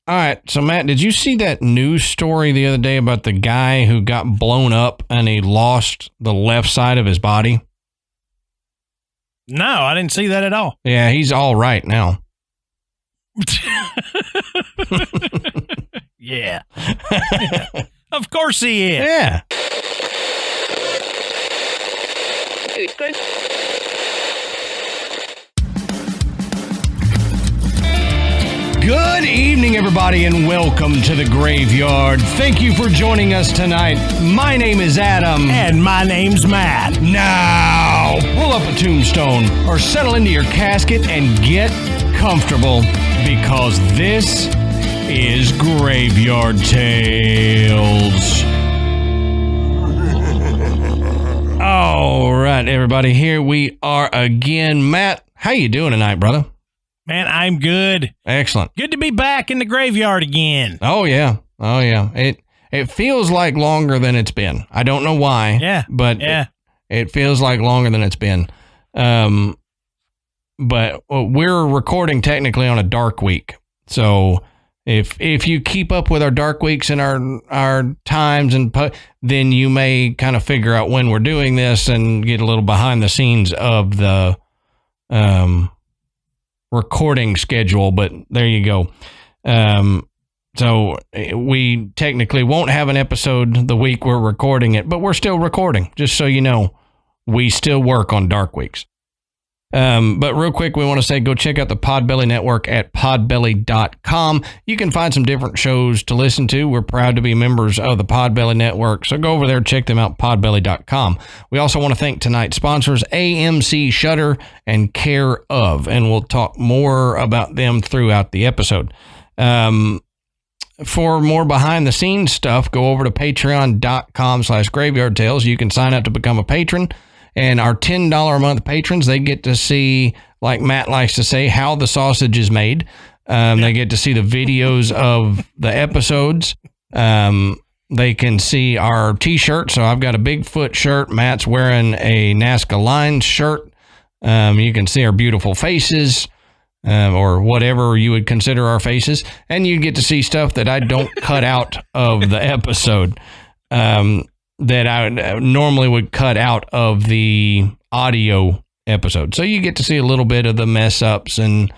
All right. So, Matt, did you see that news story the other day about the guy who got blown up and he lost the left side of his body? No, I didn't see that at all. Yeah, he's all right now. Yeah. Of course he is. Yeah. Good. Good evening, everybody, and welcome to the Graveyard. Thank you for joining us tonight. My name is Adam. And my name's Matt. Now, pull up a tombstone or settle into your casket and get comfortable because this is Graveyard Tales. All right, everybody, here we are again. Matt, how you doing tonight, brother? Man, I'm good. Excellent. Good to be back in the graveyard again. Oh, yeah. It feels like longer than it's been. I don't know why. Yeah. But yeah. It feels like longer than it's been. But we're recording technically on a dark week. So if you keep up with our dark weeks and our times, then you may kind of figure out when we're doing this and get a little behind the scenes of the recording schedule, but there you go. So we technically won't have an episode the week we're recording it, but we're still recording, just so you know. We still work on dark weeks. But real quick, we want to say go check out the Podbelly Network at podbelly.com. You can find some different shows to listen to. We're proud to be members of the Podbelly Network, so go over there, check them out, podbelly.com. We also want to thank tonight's sponsors, AMC Shudder and Care Of, and we'll talk more about them throughout the episode. For more behind-the-scenes stuff, go over to patreon.com/graveyardtales. You can sign up to become a patron. And our $10 a month patrons, they get to see, like Matt likes to say, how the sausage is made. They get to see the videos of the episodes. They can see our T-shirt. So I've got a Bigfoot shirt. Matt's wearing a Nazca Lines shirt. You can see our beautiful faces, or whatever you would consider our faces. And you get to see stuff that I don't cut out of the episode. That I normally would cut out of the audio episode. So you get to see a little bit of the mess ups and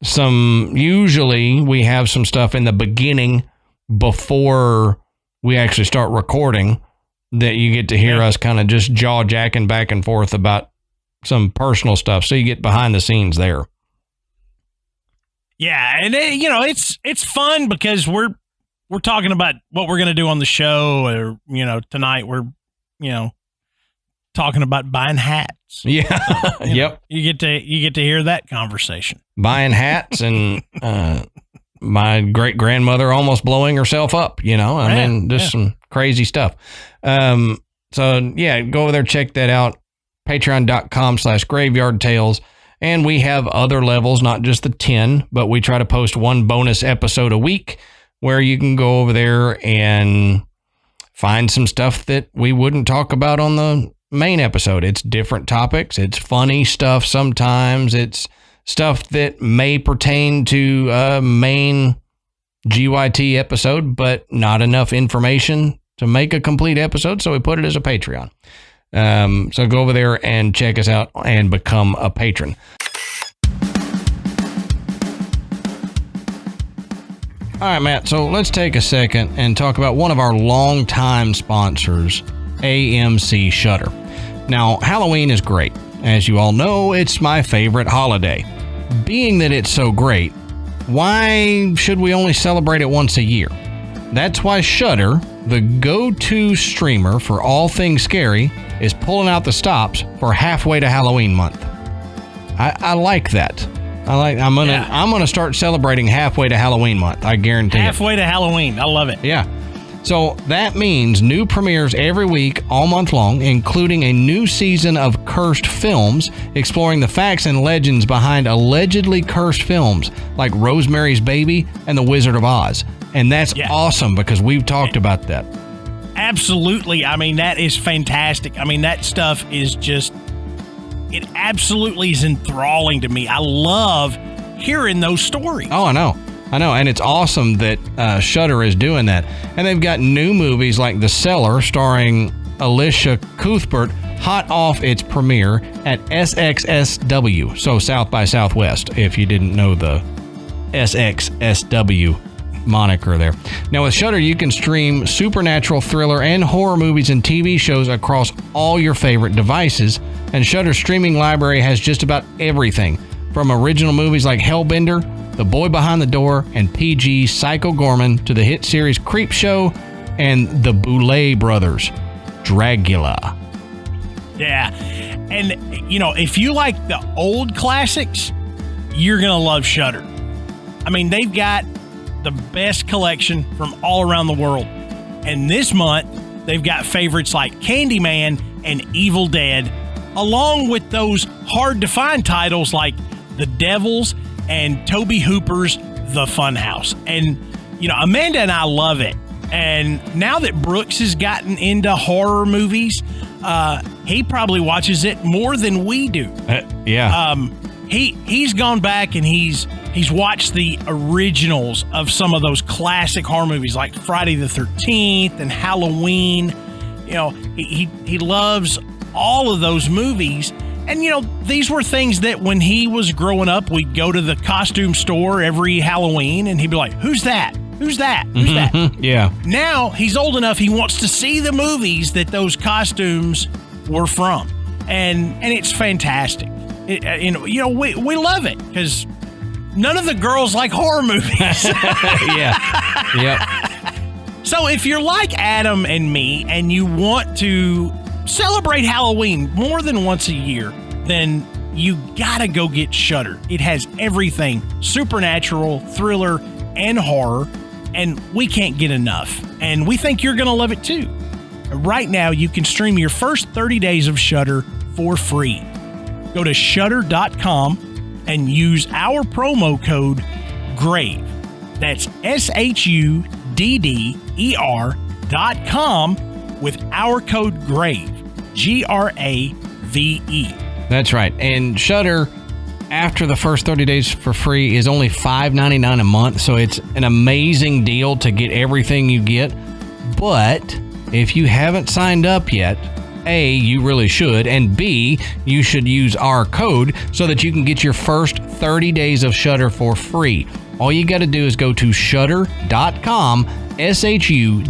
usually we have some stuff in the beginning before we actually start recording that you get to hear us kind of just jaw jacking back and forth about some personal stuff. So you get behind the scenes there. Yeah. And it's fun because we're talking about what we're going to do on the show, or, tonight we're, talking about buying hats. Yeah. Yep. You get to hear that conversation. Buying hats and my great grandmother almost blowing herself up, some crazy stuff. So yeah, go over there, check that out. Patreon.com/graveyardtales. And we have other levels, not just the 10, but we try to post one bonus episode a week, where you can go over there and find some stuff that we wouldn't talk about on the main episode. It's different topics. It's funny stuff sometimes. It's stuff that may pertain to a main GYT episode, but not enough information to make a complete episode, so we put it as a Patreon. So go over there and check us out and become a patron. All right, Matt, so let's take a second and talk about one of our longtime sponsors, AMC Shudder. Now, Halloween is great. As you all know, it's my favorite holiday. Being that it's so great, why should we only celebrate it once a year? That's why Shudder, the go-to streamer for all things scary, is pulling out the stops for halfway to Halloween month. I like that. I'm gonna start celebrating halfway to Halloween month. I guarantee it. Halfway to Halloween. I love it. Yeah. So that means new premieres every week, all month long, including a new season of Cursed Films, exploring the facts and legends behind allegedly cursed films like Rosemary's Baby and The Wizard of Oz. And that's awesome because we've talked about that. Absolutely. I mean, that is fantastic. I mean, that stuff is just, it absolutely is enthralling to me. I love hearing those stories. Oh, I know. I know, and it's awesome that Shudder is doing that. And they've got new movies like The Cellar, starring Alicia Cuthbert, hot off its premiere at SXSW, so South by Southwest, if you didn't know the SXSW moniker there. Now with Shudder, you can stream supernatural, thriller, and horror movies and TV shows across all your favorite devices, and Shudder's streaming library has just about everything, from original movies like Hellbender, The Boy Behind the Door, and PG Psycho Gorman, to the hit series Creepshow and the Boulet Brothers, Dragula. Yeah. And, if you like the old classics, you're going to love Shudder. I mean, they've got the best collection from all around the world. And this month, they've got favorites like Candyman and Evil Dead, along with those hard-to-find titles like The Devils and Tobe Hooper's The Funhouse. And, Amanda and I love it. And now that Brooks has gotten into horror movies, he probably watches it more than we do. Yeah. He's gone back and he's watched the originals of some of those classic horror movies like Friday the 13th and Halloween. He loves all of those movies. And, these were things that when he was growing up, we'd go to the costume store every Halloween and he'd be like, who's that? Who's that? Who's that? Yeah. Now he's old enough. He wants to see the movies that those costumes were from. And it's fantastic. We love it because none of the girls like horror movies. Yeah. Yep. So if you're like Adam and me and you want to celebrate Halloween more than once a year, then you gotta go get Shudder. It has everything: supernatural, thriller, and horror, and we can't get enough. And we think you're gonna love it too. Right now, you can stream your first 30 days of Shudder for free. Go to shudder.com and use our promo code GRAVE. That's SHUDDER.com with our code GRAVE. GRAVE. That's right. And Shudder, after the first 30 days for free, is only $5.99 a month. So it's an amazing deal to get everything you get. But if you haven't signed up yet, A, you really should, and B, you should use our code so that you can get your first 30 days of Shudder for free. All you got to do is go to shudder.com, SHUDDER.com,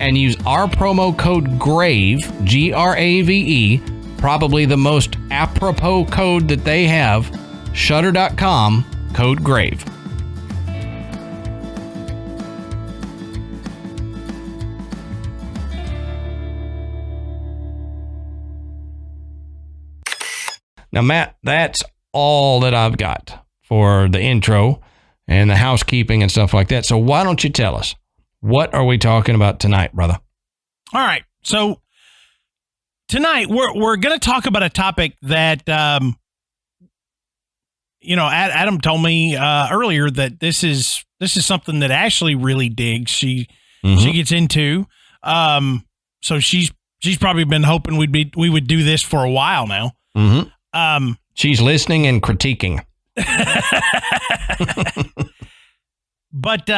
and use our promo code GRAVE, GRAVE, probably the most apropos code that they have, shudder.com, code GRAVE. Now, Matt, that's all that I've got for the intro and the housekeeping and stuff like that. So why don't you tell us, what are we talking about tonight, brother? All right. So tonight we're going to talk about a topic that, Adam told me earlier that this is something that Ashley really digs. She gets into. So she's probably been hoping we would do this for a while now. Mm-hmm. She's listening and critiquing. But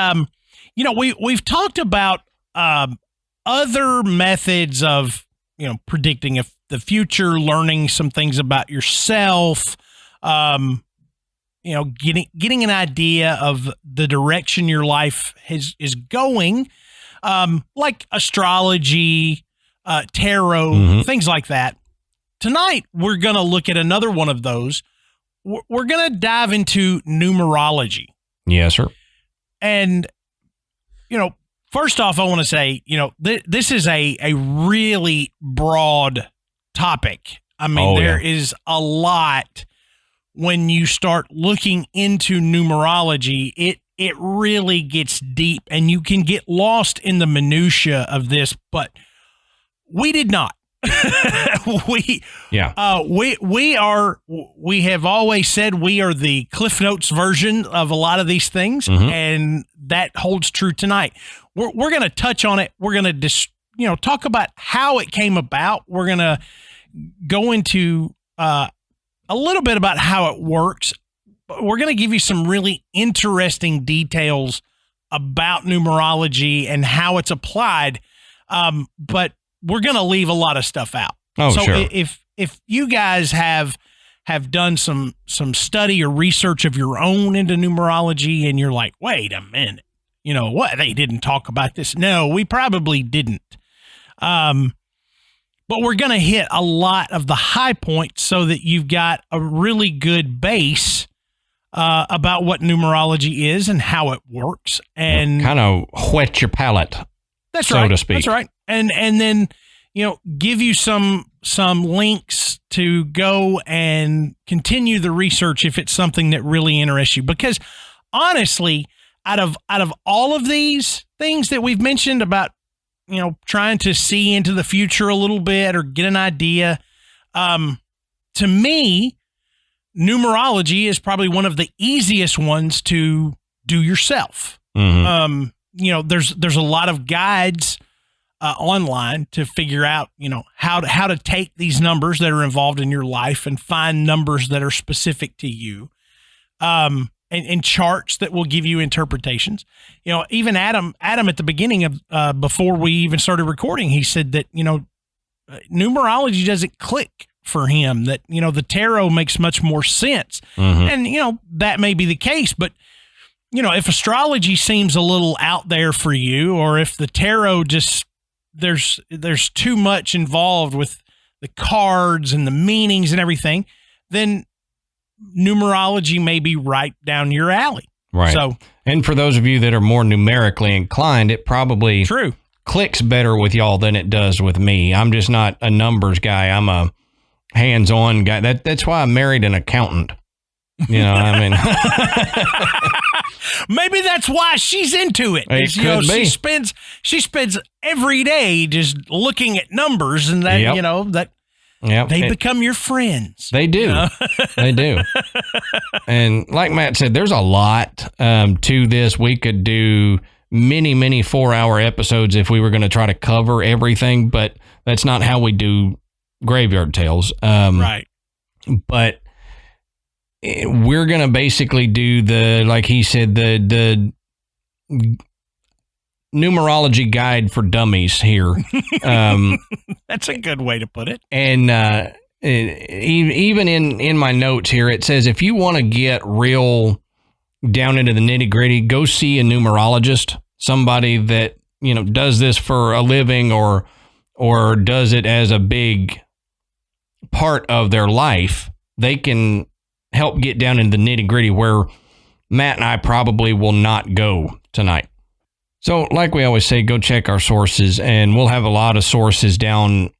we've talked about other methods of predicting the future, learning some things about yourself, getting an idea of the direction your life is going, like astrology, tarot, things like that. Tonight, we're going to look at another one of those. We're going to dive into numerology. Yes, sir. And, first off, I want to say, this is a really broad topic. I mean, there is a lot when you start looking into numerology. It really gets deep and you can get lost in the minutia of this, but we did not. We have always said we are the Cliff Notes version of a lot of these things, and that holds true tonight. We're going to touch on it. We're going to talk about how it came about. We're going to go into a little bit about how it works. we're going to give you some really interesting details about numerology and how it's applied. But we're going to leave a lot of stuff out. Oh, so sure. If you guys have done some study or research of your own into numerology and you're like, wait a minute, you know what? They didn't talk about this. No, we probably didn't. But we're going to hit a lot of the high points so that you've got a really good base about what numerology is and how it works. And kind of whet your palate. That's so right. to speak. That's right. And then, you know, give you some links to go and continue the research if it's something that really interests you. Because honestly, out of all of these things that we've mentioned about, you know, trying to see into the future a little bit or get an idea, to me, numerology is probably one of the easiest ones to do yourself. Mm-hmm. You know, there's a lot of guides online to figure out, you know, how to take these numbers that are involved in your life and find numbers that are specific to you, and charts that will give you interpretations. You know, even Adam at the beginning of before we even started recording, he said that, you know, numerology doesn't click for him, that, you know, the tarot makes much more sense. Mm-hmm. And, you know, that may be the case, but, you know, if astrology seems a little out there for you, or if the tarot just, there's too much involved with the cards and the meanings and everything, then numerology may be right down your alley. Right. So, and for those of you that are more numerically inclined, it probably clicks better with y'all than it does with me. I'm just not a numbers guy. I'm a hands-on guy. That's why I married an accountant. You know, I mean, maybe that's why she's into it. It You know, could be. she spends every day just looking at numbers, and that, Yep. you know, that Yep. they become your friends. They do. You know? They do. And like Matt said, there's a lot to this. We could do many 4-hour episodes if we were going to try to cover everything, but that's not how we do Graveyard Tales. Right. But we're going to basically do like he said, the numerology guide for dummies here. That's a good way to put it. And even in my notes here, it says if you want to get real down into the nitty gritty, go see a numerologist, somebody that, you know, does this for a living or does it as a big part of their life. They can help get down into the nitty gritty where Matt and I probably will not go tonight. So like we always say, go check our sources, and we'll have a lot of sources down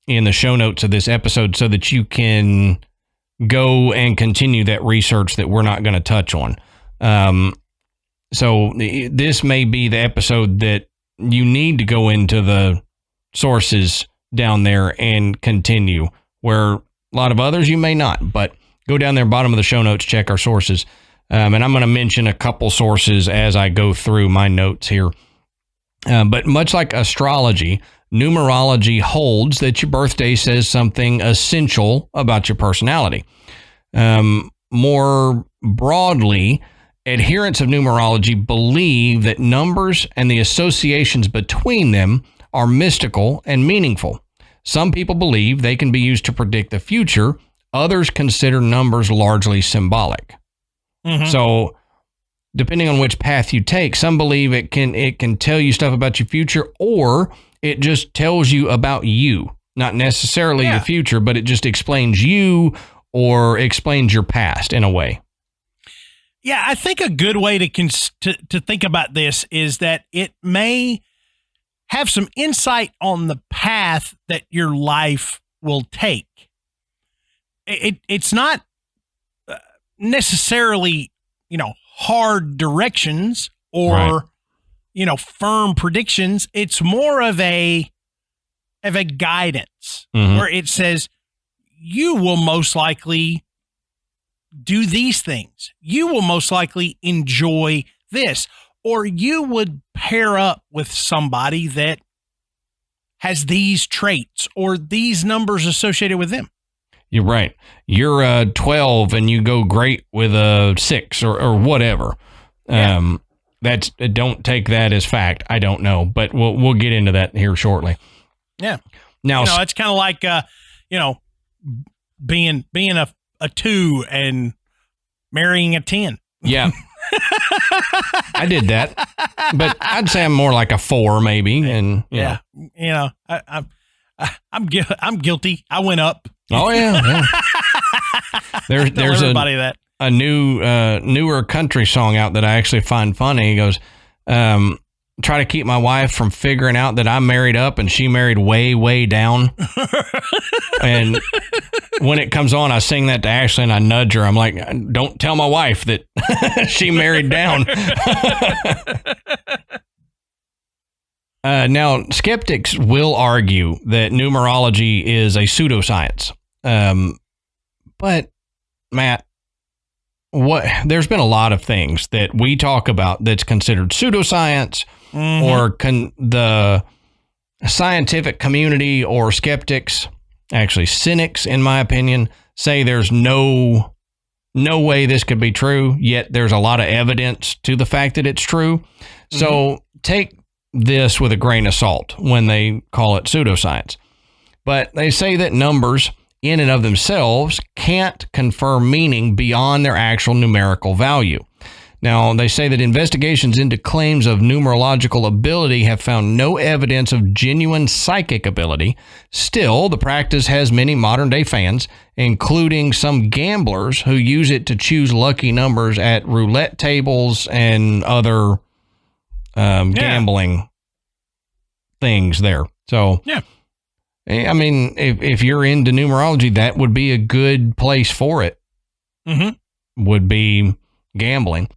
in the show notes of this episode so that you can go and continue that research that we're not going to touch on. So this may be the episode that you need to go into the sources down there and continue, where a lot of others you may not, but go down there, bottom of the show notes, check our sources. And I'm going to mention a couple sources as I go through my notes here. But much like astrology, numerology holds that your birthday says something essential about your personality. More broadly, adherents of numerology believe that numbers and the associations between them are mystical and meaningful. Some people believe they can be used to predict the future. Others consider numbers largely symbolic. Mm-hmm. So depending on which path you take, some believe it can tell you stuff about your future, or it just tells you about you, not necessarily the future, but it just explains you or explains your past in a way. Yeah, I think a good way to think about this is that it may have some insight on the path that your life will take. It's not necessarily, you know, hard directions or, you know, firm predictions. It's more of a guidance where it says you will most likely do these things. You will most likely enjoy this, or you would pair up with somebody that has these traits or these numbers associated with them. You're right. You're 12 and you go great with a 6 or whatever. Yeah. Don't take that as fact. I don't know, but we'll get into that here shortly. Yeah. Now, it's kind of like, being a 2 and marrying a 10. Yeah. I did that, but I'd say I'm more like a 4 maybe. And yeah, I'm guilty. I went up. Oh yeah. There's everybody a newer country song out that I actually find funny. He goes, try to keep my wife from figuring out that I married up and she married way, way down. And when it comes on, I sing that to Ashley and I nudge her. I'm like, don't tell my wife that she married down. Now, skeptics will argue that numerology is a pseudoscience. But Matt, there's been a lot of things that we talk about that's considered pseudoscience, or the scientific community or skeptics, actually cynics, in my opinion, say there's no way this could be true, yet there's a lot of evidence to the fact that it's true. So take this with a grain of salt when they call it pseudoscience. But they say that numbers in and of themselves can't confer meaning beyond their actual numerical value. Now, they say that investigations into claims of numerological ability have found no evidence of genuine psychic ability. Still, the practice has many modern-day fans, including some gamblers who use it to choose lucky numbers at roulette tables and other gambling things there. So, yeah. I mean, if you're into numerology, that would be a good place for it. Would be gambling.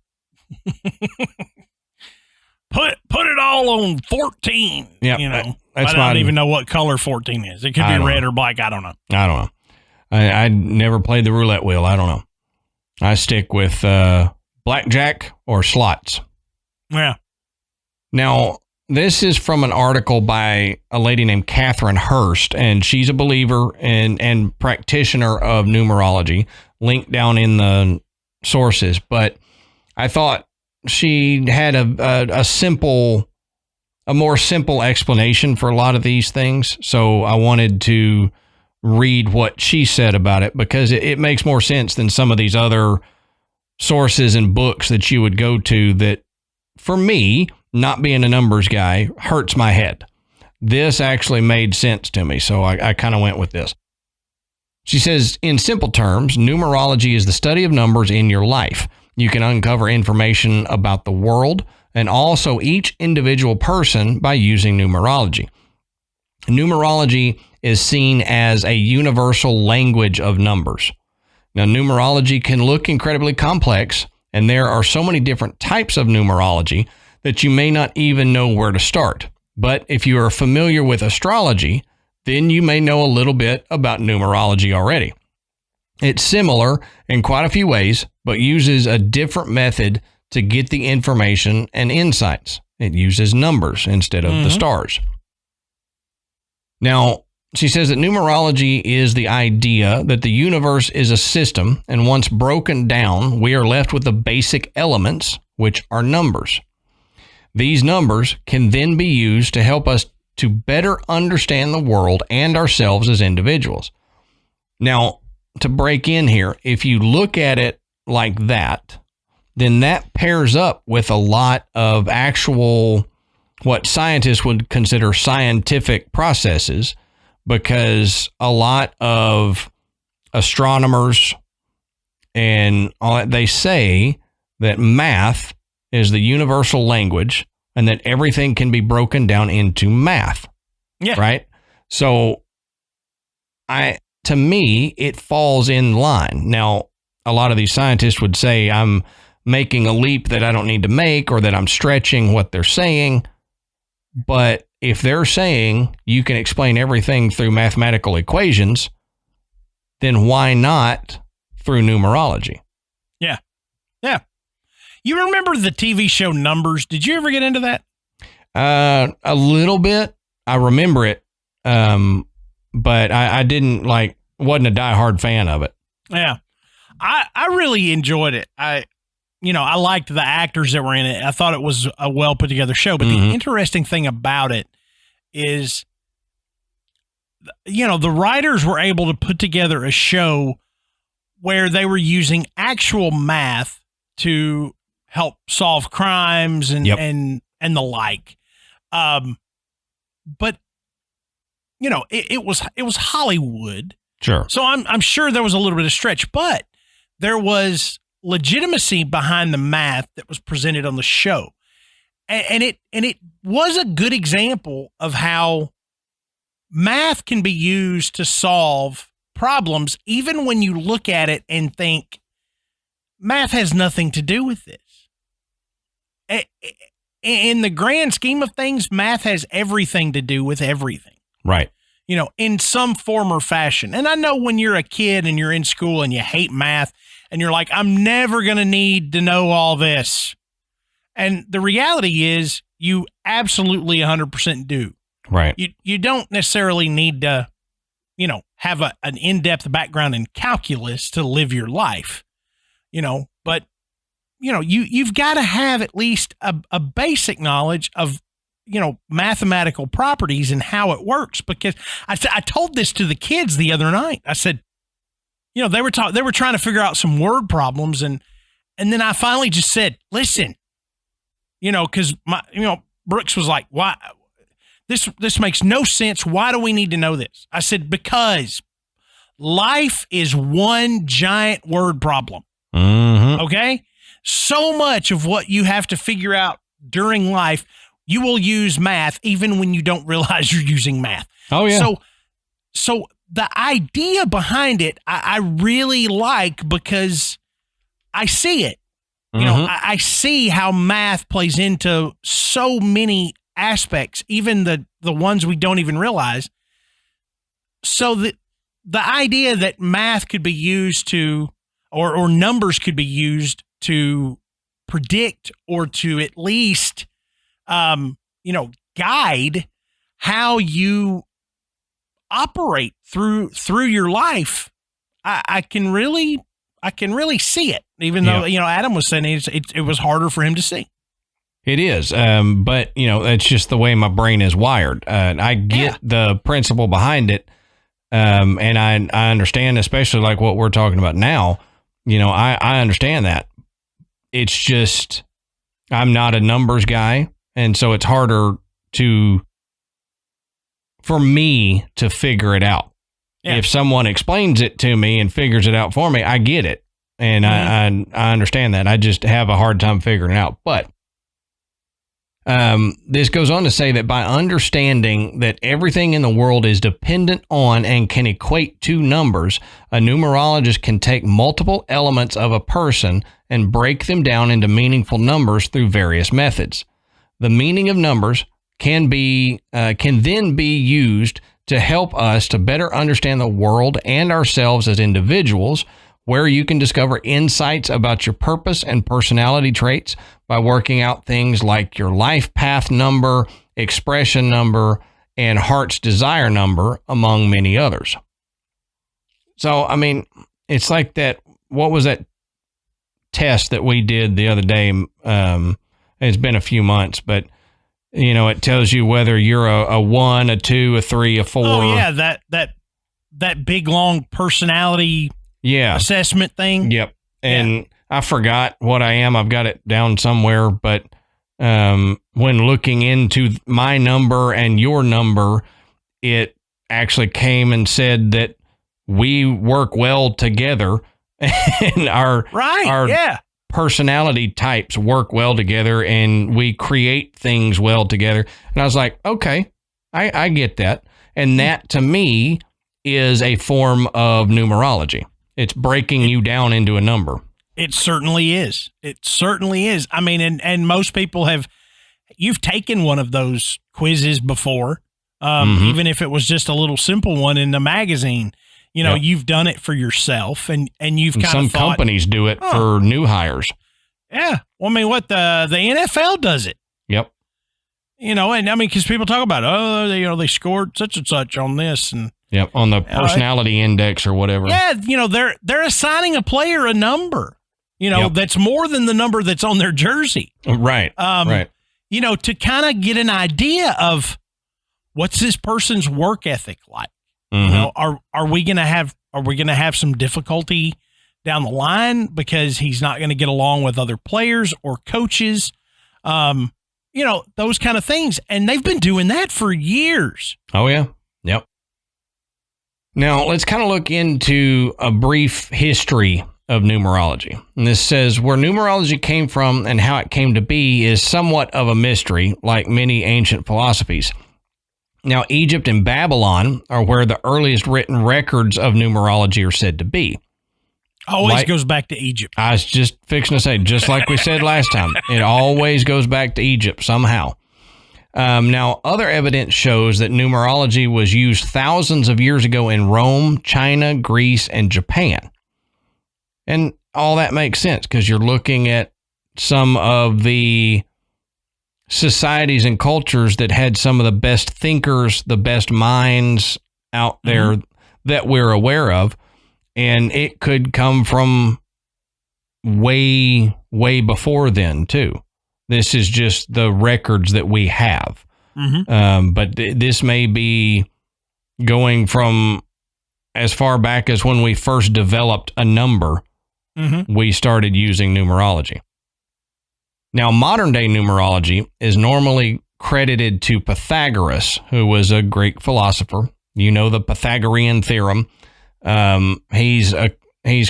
Put it all on 14. Yeah, I don't even know what color 14 is. It could be red or black. I don't know. I never played the roulette wheel. I don't know. I stick with blackjack or slots. Yeah. Now, this is from an article by a lady named Catherine Hurst, and she's a believer and practitioner of numerology, linked down in the sources. But I thought she had a more simple explanation for a lot of these things. So I wanted to read what she said about it, because it makes more sense than some of these other sources and books that you would go to that, for me, not being a numbers guy, hurts my head. This actually made sense to me, so I kind of went with this. She says, in simple terms, numerology is the study of numbers in your life. You can uncover information about the world and also each individual person by using numerology. Numerology is seen as a universal language of numbers. Now, numerology can look incredibly complex, and there are so many different types of numerology that you may not even know where to start. But if you are familiar with astrology, then you may know a little bit about numerology already. It's similar in quite a few ways, but uses a different method to get the information and insights. It uses numbers instead of the stars. Now, she says that numerology is the idea that the universe is a system, and once broken down, we are left with the basic elements, which are numbers. These numbers can then be used to help us to better understand the world and ourselves as individuals. Now, to break in here, if you look at it like that, then that pairs up with a lot of actual, what scientists would consider scientific processes, because a lot of astronomers and all that, they say that math is the universal language and that everything can be broken down into math. Yeah. Right? So to me, it falls in line. Now, a lot of these scientists would say I'm making a leap that I don't need to make, or that I'm stretching what they're saying. But if they're saying you can explain everything through mathematical equations, then why not through numerology? Yeah. Yeah. You remember the TV show Numbers? Did you ever get into that? A little bit. I remember it. But I didn't wasn't a diehard fan of it. Yeah. I really enjoyed it. I liked the actors that were in it. I thought it was a well put together show. But the interesting thing about it is, the writers were able to put together a show where they were using actual math to help solve crimes and the like. But it was Hollywood. Sure. So I'm sure there was a little bit of stretch, but there was legitimacy behind the math that was presented on the show. And it was a good example of how math can be used to solve problems, even when you look at it and think math has nothing to do with this. In the grand scheme of things, math has everything to do with everything. Right. In some form or fashion. And I know when you're a kid and you're in school and you hate math and you're like, I'm never going to need to know all this. And the reality is you absolutely 100% do. Right. You don't necessarily need to, have an in-depth background in calculus to live your life, but you've got to have at least a basic knowledge of, mathematical properties and how it works. Because I told this to the kids the other night. I said, they were trying to figure out some word problems. And then I finally just said, listen, cause Brooks was like, why this makes no sense. Why do we need to know this? I said, because life is one giant word problem. Mm-hmm. Okay. So much of what you have to figure out during life, you will use math even when you don't realize you're using math. Oh, yeah. So the idea behind it, I really like because I see it. I see how math plays into so many aspects, even the ones we don't even realize. So the idea that math could be used to, or numbers could be used to predict or to at least guide how you operate through your life. I can really see it, even though, Adam was saying it was harder for him to see. It is. But that's just the way my brain is wired. I get the principle behind it. And I understand, especially like what we're talking about now, I understand that. It's just, I'm not a numbers guy. And so it's harder for me to figure it out. Yeah. If someone explains it to me and figures it out for me, I get it. And I understand that. I just have a hard time figuring it out. But this goes on to say that by understanding that everything in the world is dependent on and can equate to numbers, a numerologist can take multiple elements of a person and break them down into meaningful numbers through various methods. The meaning of numbers can then be used to help us to better understand the world and ourselves as individuals, where you can discover insights about your purpose and personality traits by working out things like your life path number, expression number, and heart's desire number, among many others. So, I mean, it's like that. What was that test that we did the other day? It's been a few months, but it tells you whether you're a 1, a 2, a 3, a 4. Oh yeah, that big long personality assessment thing. Yep. And I forgot what I am. I've got it down somewhere, but when looking into my number and your number, it actually came and said that we work well together and our personality types work well together and we create things well together. And I was like, okay, I get that. And that to me is a form of numerology. It's breaking you down into a number. It certainly is. It certainly is. I mean, and most people you've taken one of those quizzes before, even if it was just a little simple one in the magazine. You've done it for yourself, and you've kind of some companies do it for new hires. Yeah. Well, I mean, what the NFL does it. Yep. And I mean, because people talk about, they scored such and such on this, and Yep, on the personality index or whatever. Yeah, they're assigning a player a number, that's more than the number that's on their jersey. Right, right. To kind of get an idea of what's this person's work ethic like. Mm-hmm. Are we going to have some difficulty down the line because he's not going to get along with other players or coaches? Those kind of things. And they've been doing that for years. Oh, yeah. Yep. Now, let's kind of look into a brief history of numerology. And this says where numerology came from and how it came to be is somewhat of a mystery, like many ancient philosophies. Now, Egypt and Babylon are where the earliest written records of numerology are said to be. Always goes back to Egypt. I was just fixing to say, just like we said last time, it always goes back to Egypt somehow. Now, other evidence shows that numerology was used thousands of years ago in Rome, China, Greece, and Japan. And all that makes sense because you're looking at some of the societies and cultures that had some of the best thinkers, the best minds out there that we're aware of. And it could come from way, way before then, too. This is just the records that we have. But this may be going from as far back as when we first developed a number, we started using numerology. Now, modern-day numerology is normally credited to Pythagoras, who was a Greek philosopher. You know the Pythagorean theorem. He's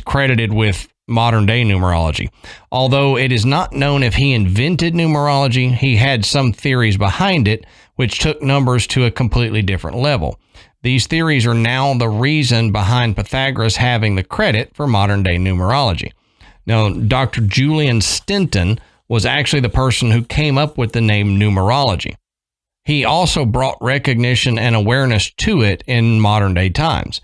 credited with modern-day numerology. Although it is not known if he invented numerology, he had some theories behind it, which took numbers to a completely different level. These theories are now the reason behind Pythagoras having the credit for modern-day numerology. Now, Dr. Julian Stenton was actually the person who came up with the name numerology. He also brought recognition and awareness to it in modern-day times.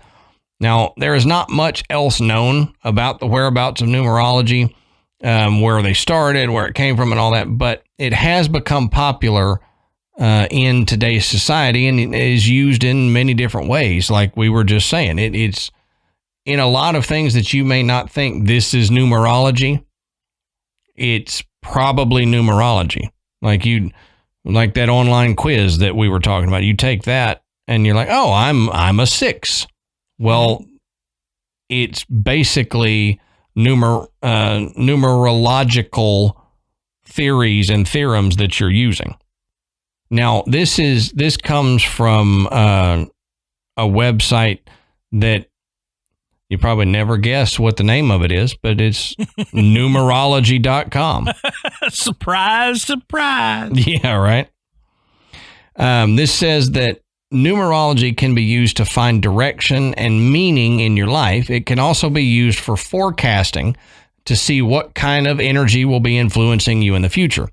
Now, there is not much else known about the whereabouts of numerology, where they started, where it came from, and all that, but it has become popular in today's society and it is used in many different ways, like we were just saying. It's in a lot of things that you may not think this is numerology. It's probably numerology. Like that online quiz that we were talking about. You take that and you're like, oh, I'm a 6. Well, it's basically numerological theories and theorems that you're using. Now, this comes from a website that you probably never guess what the name of it is, but it's numerology.com. Surprise, surprise. Yeah, right. This says that numerology can be used to find direction and meaning in your life. It can also be used for forecasting to see what kind of energy will be influencing you in the future.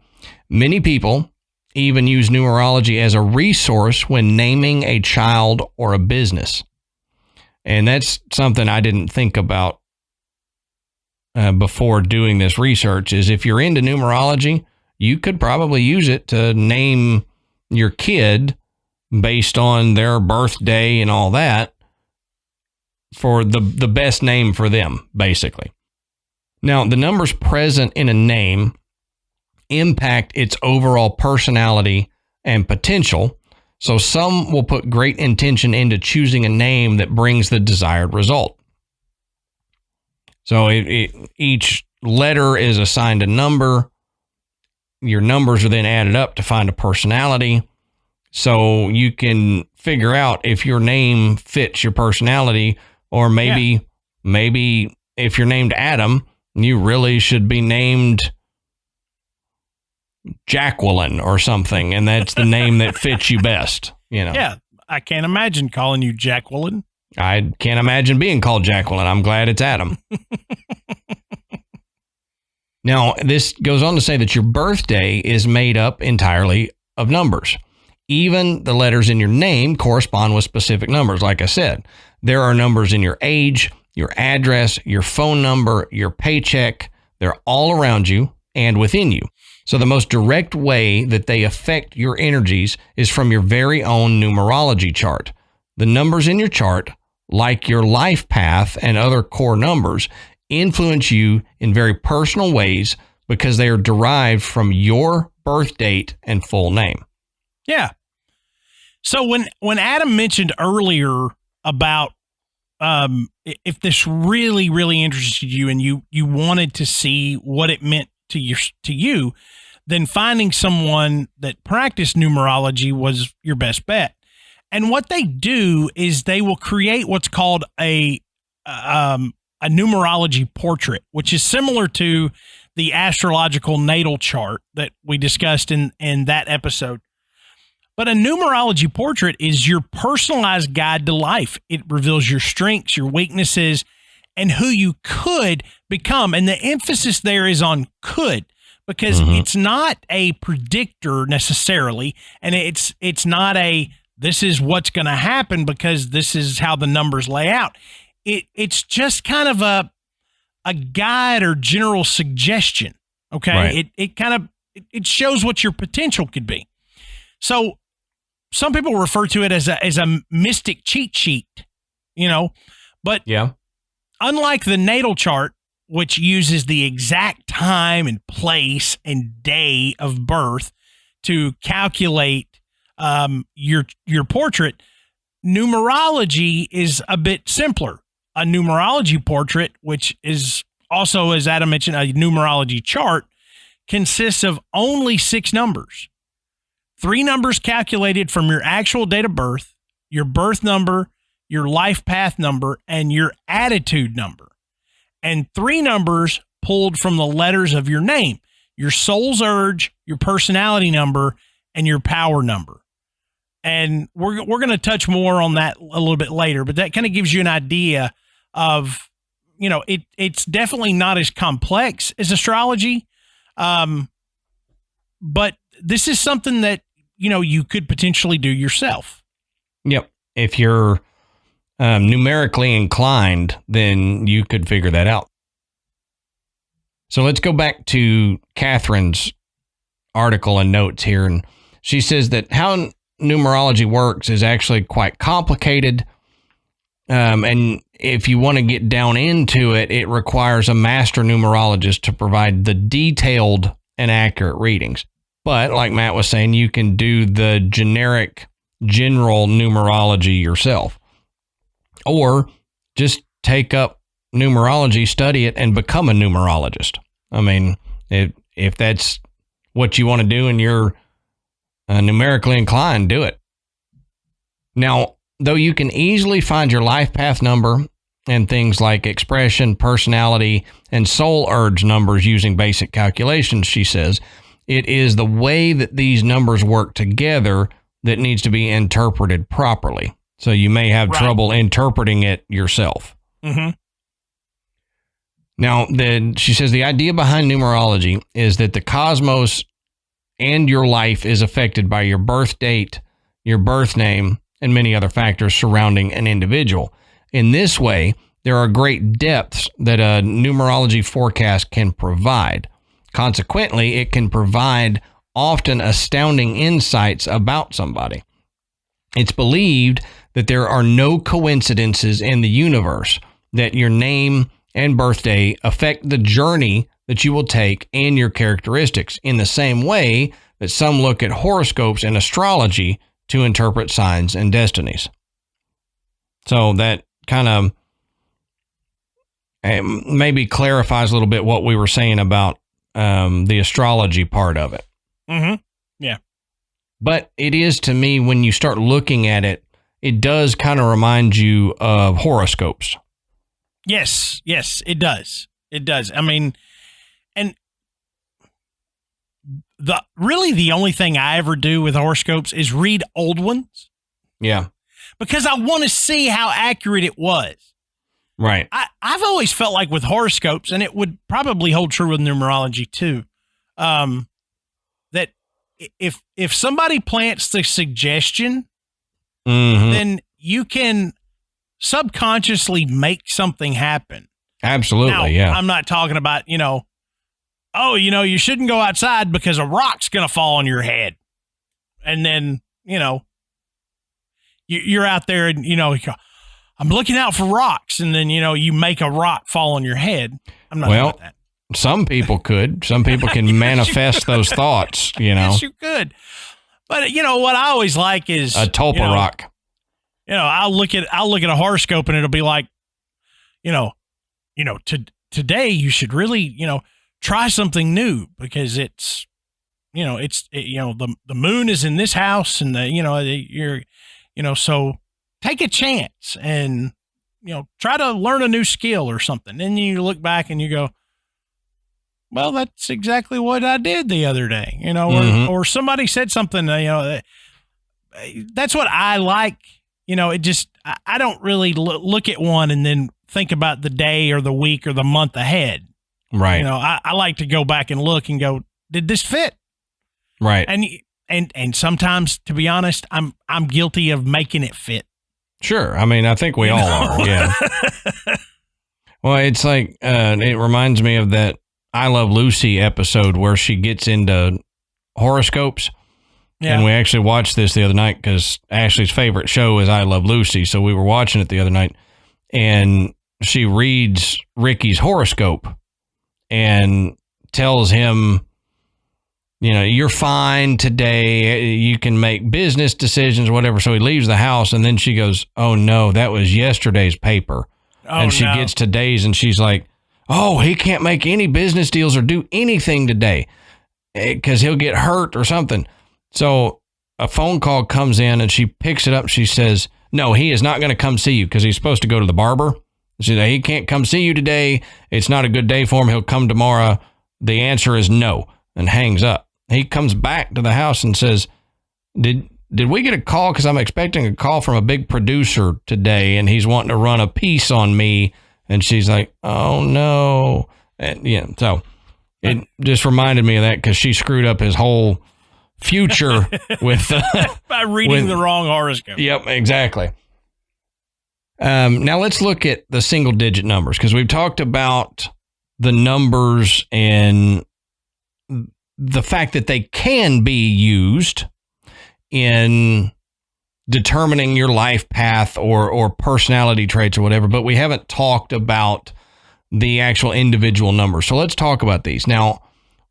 Many people even use numerology as a resource when naming a child or a business. And that's something I didn't think about before doing this research, is if you're into numerology, you could probably use it to name your kid based on their birthday and all that for the best name for them, basically. Now, the numbers present in a name impact its overall personality and potential. So some will put great intention into choosing a name that brings the desired result. So each letter is assigned a number. Your numbers are then added up to find a personality. So you can figure out if your name fits your personality, or maybe if you're named Adam, you really should be named Jacqueline or something, and that's the name that fits you best, Yeah, I can't imagine calling you Jacqueline. I can't imagine being called Jacqueline. I'm glad it's Adam. Now, this goes on to say that your birthday is made up entirely of numbers. Even the letters in your name correspond with specific numbers. Like I said, there are numbers in your age, your address, your phone number, your paycheck. They're all around you and within you. So the most direct way that they affect your energies is from your very own numerology chart. The numbers in your chart, like your life path and other core numbers, influence you in very personal ways because they are derived from your birth date and full name. Yeah. So when Adam mentioned earlier about if this really, really interested you and you wanted to see what it meant to you, then finding someone that practiced numerology was your best bet. And what they do is they will create what's called a numerology portrait, which is similar to the astrological natal chart that we discussed in that episode. But a numerology portrait is your personalized guide to life. It reveals your strengths, your weaknesses, and who you could become. And the emphasis there is on could, because it's not a predictor necessarily. And it's not a, this is what's going to happen because this is how the numbers lay out. It's just kind of a guide or general suggestion. Okay. Right. It shows what your potential could be. So some people refer to it as a mystic cheat sheet, but unlike the natal chart, which uses the exact time and place and day of birth to calculate your portrait, numerology is a bit simpler. A numerology portrait, which is also, as Adam mentioned, a numerology chart, consists of only 6 numbers. 3 numbers calculated from your actual date of birth, your birth number, your life path number, and your attitude number. And 3 numbers pulled from the letters of your name, your soul's urge, your personality number, and your power number. And we're going to touch more on that a little bit later, but that kind of gives you an idea of, it's definitely not as complex as astrology. But this is something that, you could potentially do yourself. Yep. If you're numerically inclined, then you could figure that out. So let's go back to Catherine's article and notes here. And she says that how numerology works is actually quite complicated. And if you want to get down into it, it requires a master numerologist to provide the detailed and accurate readings. But like Matt was saying, you can do the general numerology yourself. Or just take up numerology, study it, and become a numerologist. I mean, if that's what you want to do and you're numerically inclined, do it. Now, though you can easily find your life path number and things like expression, personality, and soul urge numbers using basic calculations, she says, it is the way that these numbers work together that needs to be interpreted properly. So you may have trouble interpreting it yourself. Mm-hmm. Now, she says the idea behind numerology is that the cosmos and your life is affected by your birth date, your birth name, and many other factors surrounding an individual. In this way, there are great depths that a numerology forecast can provide. Consequently, it can provide often astounding insights about somebody. It's believed that there are no coincidences in the universe, that your name and birthday affect the journey that you will take and your characteristics in the same way that some look at horoscopes and astrology to interpret signs and destinies. So that kind of maybe clarifies a little bit what we were saying about the astrology part of it. Mm-hmm. Yeah. But it is, to me, when you start looking at it, it does kind of remind you of horoscopes. Yes, it does. It does. I mean, and the only thing I ever do with horoscopes is read old ones. Yeah. Because I want to see how accurate it was. Right. I've always felt like with horoscopes, and it would probably hold true with numerology too, that if somebody plants the suggestion, then you can subconsciously make something happen. Absolutely. Now, yeah. I'm not talking about, you shouldn't go outside because a rock's going to fall on your head. And then, you're out there and, you go, I'm looking out for rocks. And then, you make a rock fall on your head. I'm not doing that. Some people could. Some people can manifest those thoughts, Yes, you could. But what I always like is a tulpa rock. I'll look at a horoscope and it'll be like, today you should really, try something new because it's, the moon is in this house and so take a chance and, try to learn a new skill or something. Then you look back and you go, well, that's exactly what I did the other day, or somebody said something, that's what I like. It just, I don't really look at one and then think about the day or the week or the month ahead. Right. I like to go back and look and go, did this fit? Right. And sometimes, to be honest, I'm guilty of making it fit. Sure. I mean, I think we all are. Yeah. Well, it's like, it reminds me of that I Love Lucy episode where she gets into horoscopes. Yeah. And we actually watched this the other night because Ashley's favorite show is I Love Lucy. So we were watching it the other night and she reads Ricky's horoscope and tells him, you're fine today. You can make business decisions, whatever. So he leaves the house and then she goes, oh no, that was yesterday's paper. Oh, and she gets today's and she's like, oh, he can't make any business deals or do anything today because he'll get hurt or something. So a phone call comes in and she picks it up. She says, no, he is not going to come see you because he's supposed to go to the barber. She said, he can't come see you today. It's not a good day for him. He'll come tomorrow. The answer is no, and hangs up. He comes back to the house and says, did we get a call? Because I'm expecting a call from a big producer today and he's wanting to run a piece on me. And she's like, oh, no. And so it just reminded me of that because she screwed up his whole future with by reading the wrong horoscope. Yep, exactly. Now let's look at the single digit numbers because we've talked about the numbers and the fact that they can be used in determining your life path or personality traits or whatever, but we haven't talked about the actual individual numbers. So let's talk about these. Now,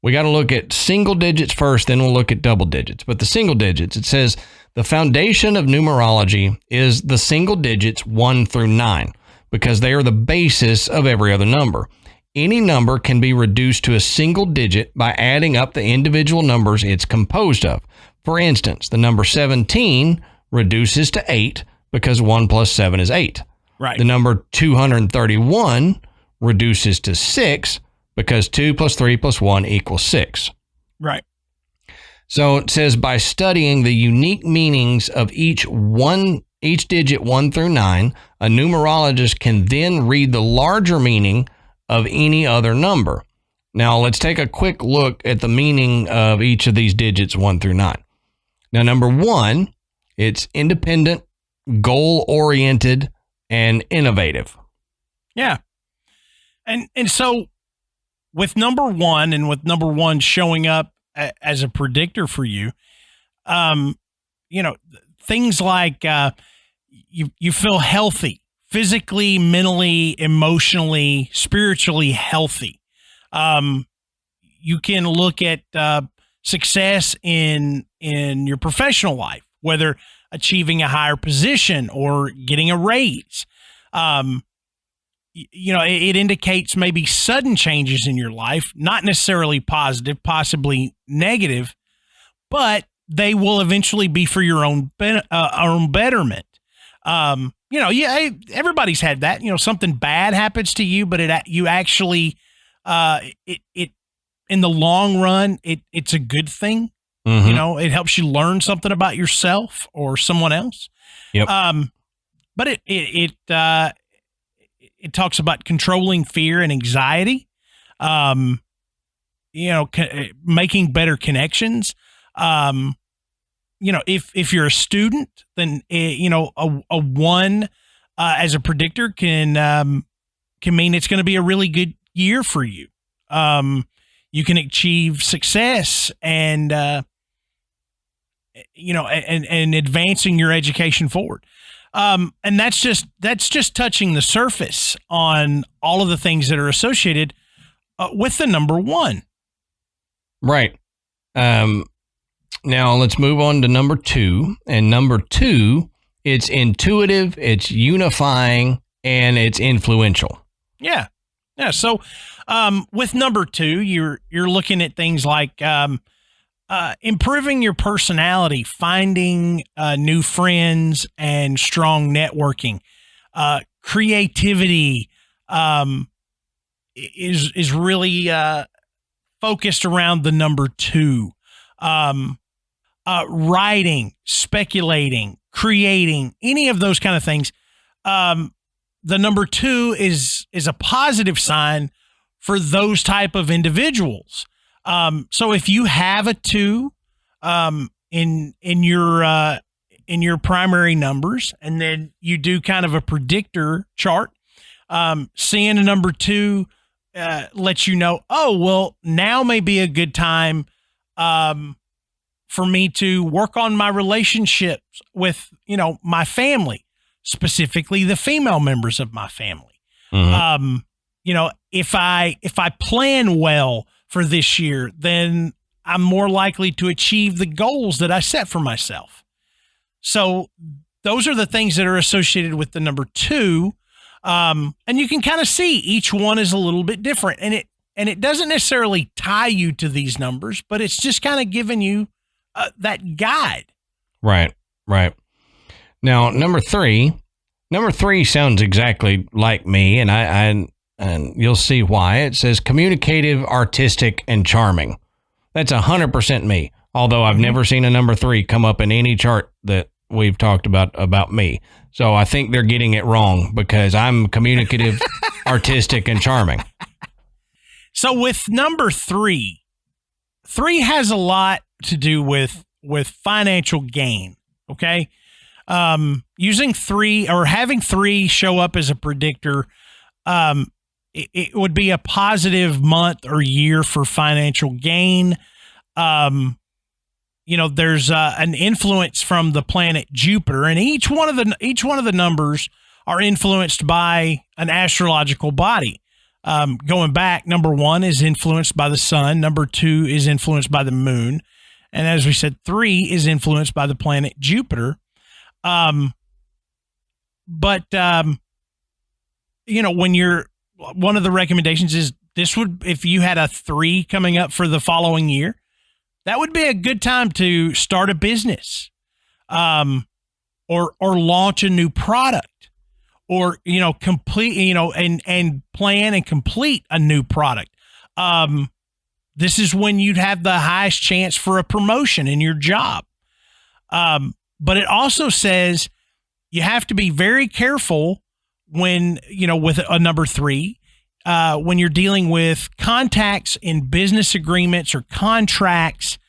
we got to look at single digits first, then we'll look at double digits. But the single digits, it says the foundation of numerology is the single digits 1 through 9 because they are the basis of every other number. Any number can be reduced to a single digit by adding up the individual numbers it's composed of. For instance, the number 17 reduces to 8 because 1 plus 7 is 8. Right. The number 231 reduces to 6 because 2 plus 3 plus 1 equals 6. Right. So it says by studying the unique meanings of each digit 1 through 9, a numerologist can then read the larger meaning of any other number. Now let's take a quick look at the meaning of each of these digits 1 through 9. Now number 1, it's independent, goal-oriented, and innovative. Yeah. And so with number 1 and with number 1 showing up as a predictor for you, things like you feel healthy, physically, mentally, emotionally, spiritually healthy. You can look at success in your professional life, whether achieving a higher position or getting a raise. It indicates maybe sudden changes in your life, not necessarily positive, possibly negative, but they will eventually be for your own betterment. Everybody's had that. Something bad happens to you, but you actually, it in the long run, it's a good thing. Mm-hmm. It helps you learn something about yourself or someone else. Yep. But it talks about controlling fear and anxiety. Making better connections. If you're a student, then a 1 as a predictor can mean it's going to be a really good year for you. You can achieve success and and advancing your education forward. And that's just touching the surface on all of the things that are associated with the number 1. Right. Now let's move on to number 2. And number 2, it's intuitive, it's unifying, and it's influential. Yeah. Yeah. So, with number 2, you're looking at things like, improving your personality, finding new friends and strong networking, creativity, is really, focused around the number 2, writing, speculating, creating, any of those kind of things. The number 2 is a positive sign for those type of individuals. So if you have a 2 in your primary numbers, and then you do kind of a predictor chart, seeing a number 2 lets you know, oh, well, now may be a good time for me to work on my relationships with, my family, specifically the female members of my family. Mm-hmm. If I plan well for this year, then I'm more likely to achieve the goals that I set for myself. So those are the things that are associated with the number 2. And you can kind of see each one is a little bit different, and it doesn't necessarily tie you to these numbers, but it's just kind of giving you that guide. Right. Now, number 3 sounds exactly like me, and you'll see why. It says communicative, artistic, and charming. That's 100% me. Although I've never seen a number 3 come up in any chart that we've talked about me. So I think they're getting it wrong, because I'm communicative, artistic, and charming. So with number 3 has a lot to do with financial gain. Okay. Using 3 or having 3 show up as a predictor, it would be a positive month or year for financial gain. There's an influence from the planet Jupiter, and each one of the numbers are influenced by an astrological body. Going back, number 1 is influenced by the sun. Number 2 is influenced by the moon. And as we said, 3 is influenced by the planet Jupiter. When one of the recommendations is if you had a 3 coming up for the following year, that would be a good time to start a business, or launch a new product, or, complete, and plan and complete a new product. This is when you'd have the highest chance for a promotion in your job. But it also says you have to be very careful when, with a number 3, when you're dealing with contacts in business agreements or contracts,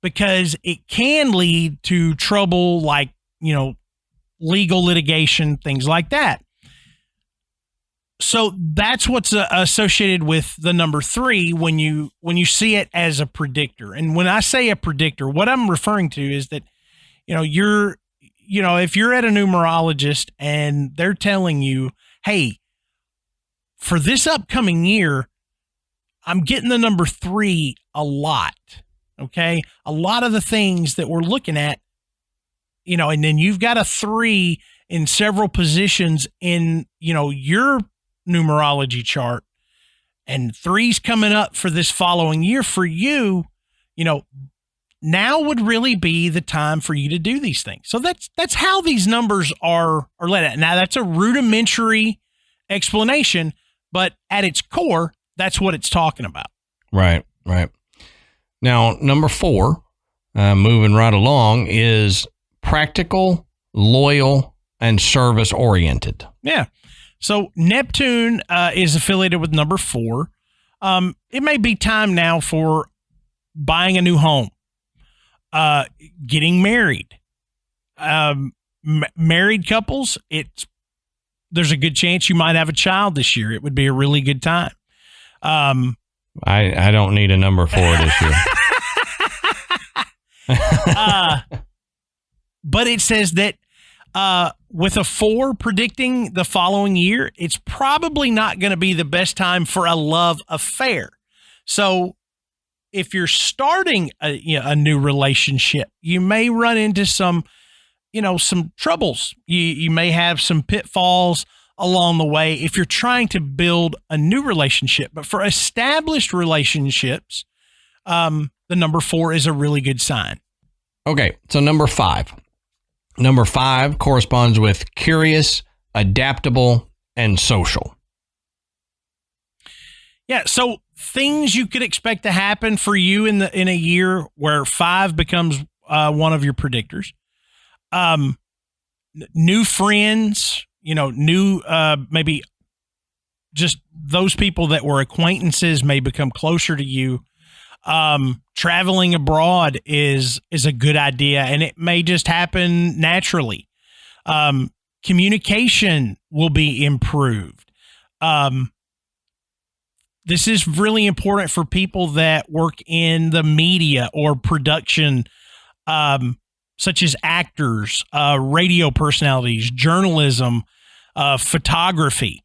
because it can lead to trouble like, legal litigation, things like that. So that's what's associated with the number 3 when you see it as a predictor. And when I say a predictor, what I'm referring to is that, if you're at a numerologist and they're telling you, hey, for this upcoming year, I'm getting the number 3 a lot. Okay. A lot of the things that we're looking at, and then you've got a 3 in several positions in, your numerology chart, and 3's coming up for this following year for you, now would really be the time for you to do these things. So that's how these numbers are let out. Now that's a rudimentary explanation, but at its core, that's what it's talking about. Right. Now, number 4, moving right along, is practical, loyal, and service oriented. Yeah. So Neptune is affiliated with number 4. It may be time now for buying a new home, getting married. Married couples, there's a good chance you might have a child this year. It would be a really good time. I don't need a number 4 this year. But it says that with a 4 predicting the following year, it's probably not going to be the best time for a love affair. So if you're starting a new relationship, you may run into some troubles. You may have some pitfalls along the way if you're trying to build a new relationship. But for established relationships, the number 4 is a really good sign. Okay, so number 5. Number 5 corresponds with curious, adaptable, and social. Yeah, so things you could expect to happen for you in a year where 5 becomes one of your predictors. New friends, new maybe just those people that were acquaintances may become closer to you. Traveling abroad is a good idea, and it may just happen naturally. Communication will be improved. This is really important for people that work in the media or production, such as actors, radio personalities, journalism, photography.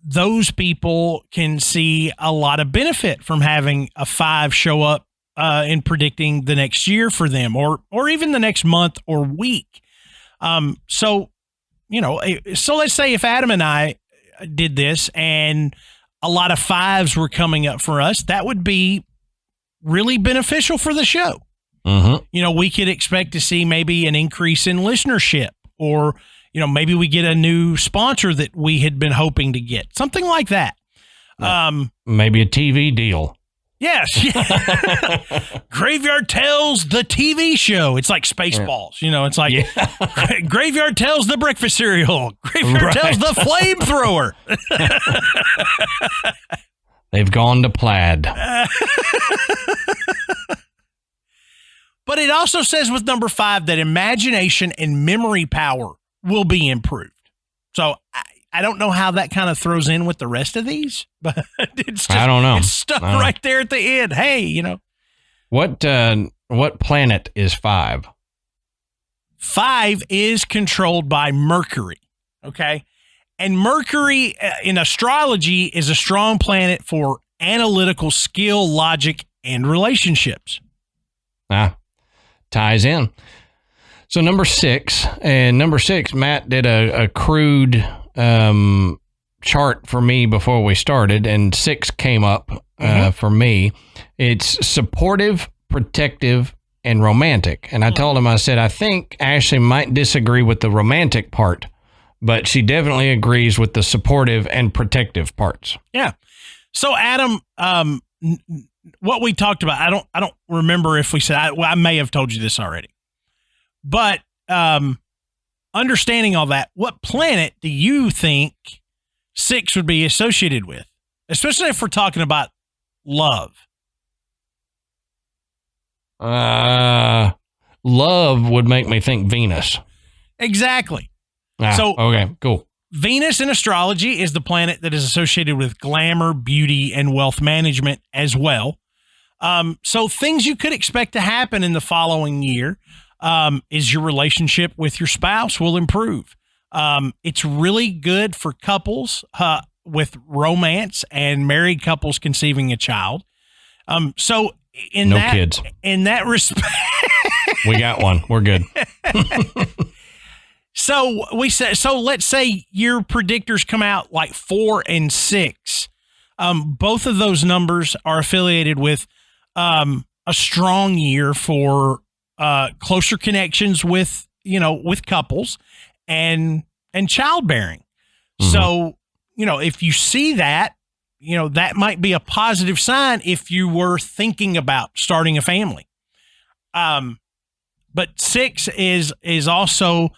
Those people can see a lot of benefit from having a 5 show up in predicting the next year for them, or even the next month or week. So let's say if Adam and I did this and a lot of 5s were coming up for us, that would be really beneficial for the show. Mm-hmm. We could expect to see maybe an increase in listenership, or maybe we get a new sponsor that we had been hoping to get, something like that. Maybe a TV deal. Yes. Graveyard Tales, the TV show. It's like Spaceballs. It's like Graveyard Tales, the breakfast cereal. Graveyard Tales, the flamethrower. They've gone to plaid. But it also says with number 5 that imagination and memory power will be improved. So I don't know how that kind of throws in with the rest of these, but it's just, I don't know. It's stuck right there at the end. Hey, what planet is 5? 5 is controlled by Mercury. Okay. And Mercury in astrology is a strong planet for analytical skill, logic, and relationships. Ties in. So number 6, Matt did a crude chart for me before we started, and 6 came up for me. It's supportive, protective, and romantic. And I told him, I said, I think Ashley might disagree with the romantic part, but she definitely agrees with the supportive and protective parts. Yeah. So Adam, what we talked about, I don't remember if we said, I may have told you this already, but understanding all that, what planet do you think 6 would be associated with, especially if we're talking about love? Love would make me think Venus. Exactly. So okay, cool. Venus in astrology is the planet that is associated with glamour, beauty, and wealth management as well. So things you could expect to happen in the following year is your relationship with your spouse will improve. It's really good for couples with romance and married couples conceiving a child. So in kids. In that respect, we got one. We're good. So let's say your predictors come out like 4 and 6. Both of those numbers are affiliated with a strong year for closer connections with couples and childbearing. Mm-hmm. So, if you see that, that might be a positive sign if you were thinking about starting a family. But 6 is also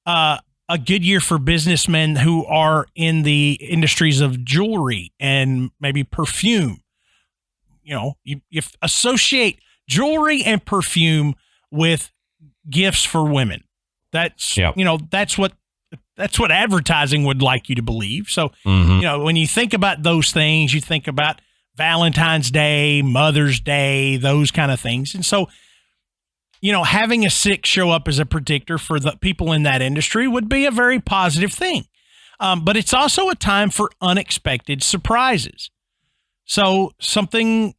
a good year for businessmen who are in the industries of jewelry and maybe perfume. You associate jewelry and perfume with gifts for women. That's that's what advertising would like you to believe. So, when you think about those things, you think about Valentine's Day, Mother's Day, those kind of things. And so having a 6 show up as a predictor for the people in that industry would be a very positive thing. But it's also a time for unexpected surprises. So something,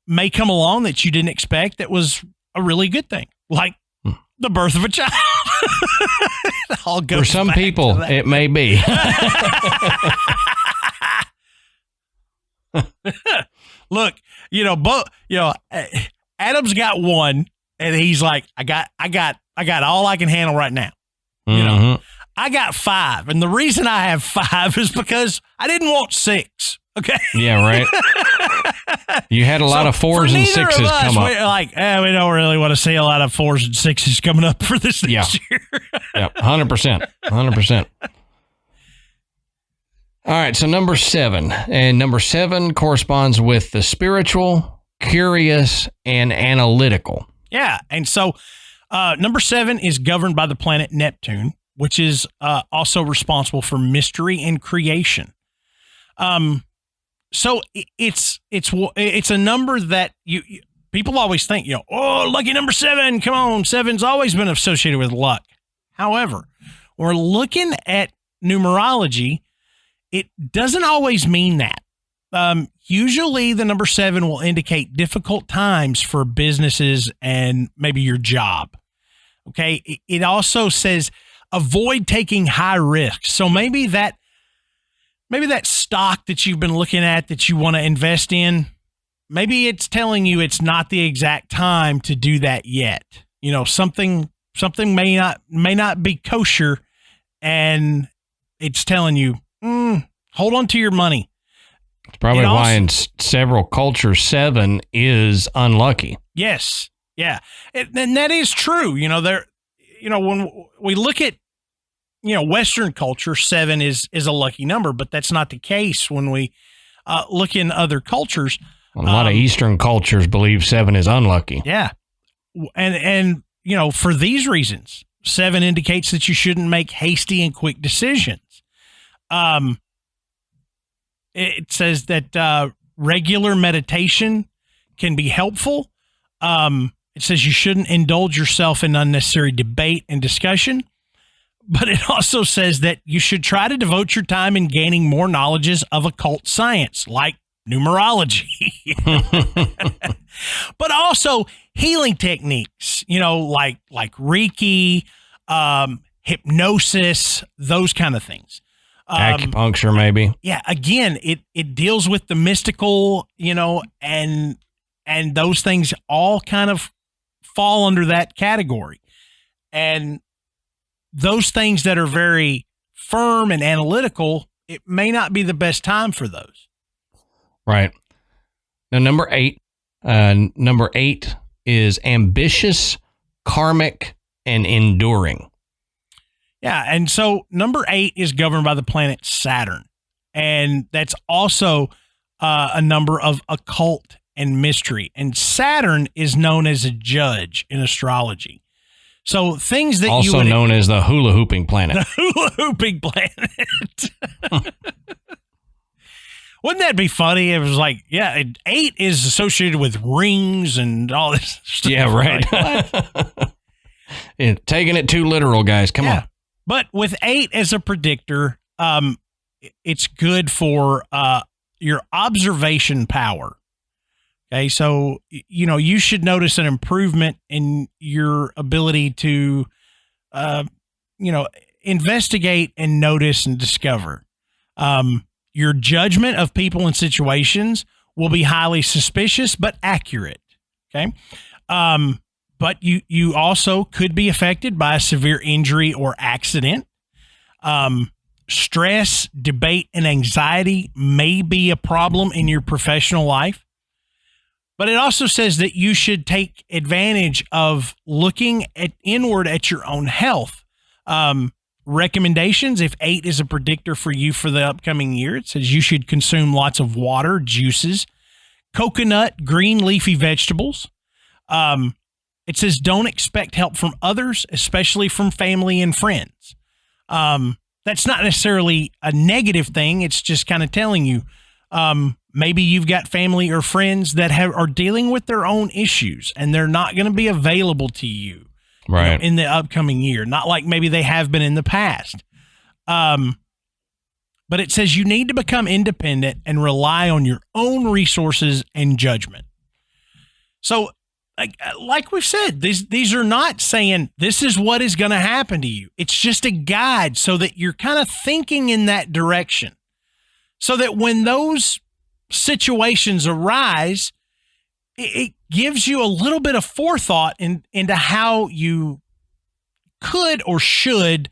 may come along that you didn't expect that was a really good thing, like the birth of a child. All goes for some back people, to that. it may be. Look, Adam's got 1, and he's like, I got all I can handle right now. Mhm. I got 5, and the reason I have 5 is because I didn't want 6. Okay. Yeah, right. You had a lot of 4s and 6s come up. We're like, we don't really want to see a lot of 4s and 6s coming up for this next year. Yeah, 100%. 100%. All right, so number 7. And number 7 corresponds with the spiritual, curious, and analytical. Yeah, and so number 7 is governed by the planet Neptune, which is also responsible for mystery and creation. So it's a number that you people always think, lucky number 7. Come on, 7's always been associated with luck. However, when we're looking at numerology, it doesn't always mean that. Usually the number 7 will indicate difficult times for businesses and maybe your job. Okay. It also says avoid taking high risks. So maybe that stock that you've been looking at that you want to invest in, maybe it's telling you it's not the exact time to do that yet. Something may not be kosher, and it's telling you, hold on to your money. It's probably why in several cultures 7 is unlucky. Yes. Yeah. And that is true. When we look at, Western culture, 7 is a lucky number, but that's not the case when we look in other cultures. A lot of Eastern cultures believe 7 is unlucky. Yeah. And for these reasons, 7 indicates that you shouldn't make hasty and quick decisions. It says that regular meditation can be helpful. It says you shouldn't indulge yourself in unnecessary debate and discussion. But it also says that you should try to devote your time in gaining more knowledges of occult science, like numerology, but also healing techniques, like Reiki, hypnosis, those kind of things. Acupuncture, maybe. Yeah. Again, it deals with the mystical, and those things all kind of fall under that category. And those things that are very firm and analytical, it may not be the best time for those. Right. Now, number 8. Number 8 is ambitious, karmic, and enduring. Yeah, and so number 8 is governed by the planet Saturn, and that's also a number of occult and mystery. And Saturn is known as a judge in astrology. So things that also known as the hula hooping planet. The hula hooping planet. Wouldn't that be funny? It was like, 8 is associated with rings and all this stuff. Yeah, right. Yeah, taking it too literal, guys. Come on. But with 8 as a predictor, it's good for your observation power. Okay, so, you should notice an improvement in your ability to, investigate and notice and discover. Your judgment of people and situations will be highly suspicious but accurate. Okay, but you also could be affected by a severe injury or accident. Stress, debate, and anxiety may be a problem in your professional life. But it also says that you should take advantage of looking inward at your own health. Recommendations, if 8 is a predictor for you for the upcoming year, it says you should consume lots of water, juices, coconut, green leafy vegetables. It says don't expect help from others, especially from family and friends. That's not necessarily a negative thing. It's just kind of telling you, Maybe you've got family or friends that are dealing with their own issues, and they're not going to be available to you, right, in the upcoming year. Not like maybe they have been in the past. But it says you need to become independent and rely on your own resources and judgment. So, like we've said, these are not saying this is what is going to happen to you. It's just a guide so that you're kind of thinking in that direction, so that when those situations arise, it gives you a little bit of forethought into how you could or should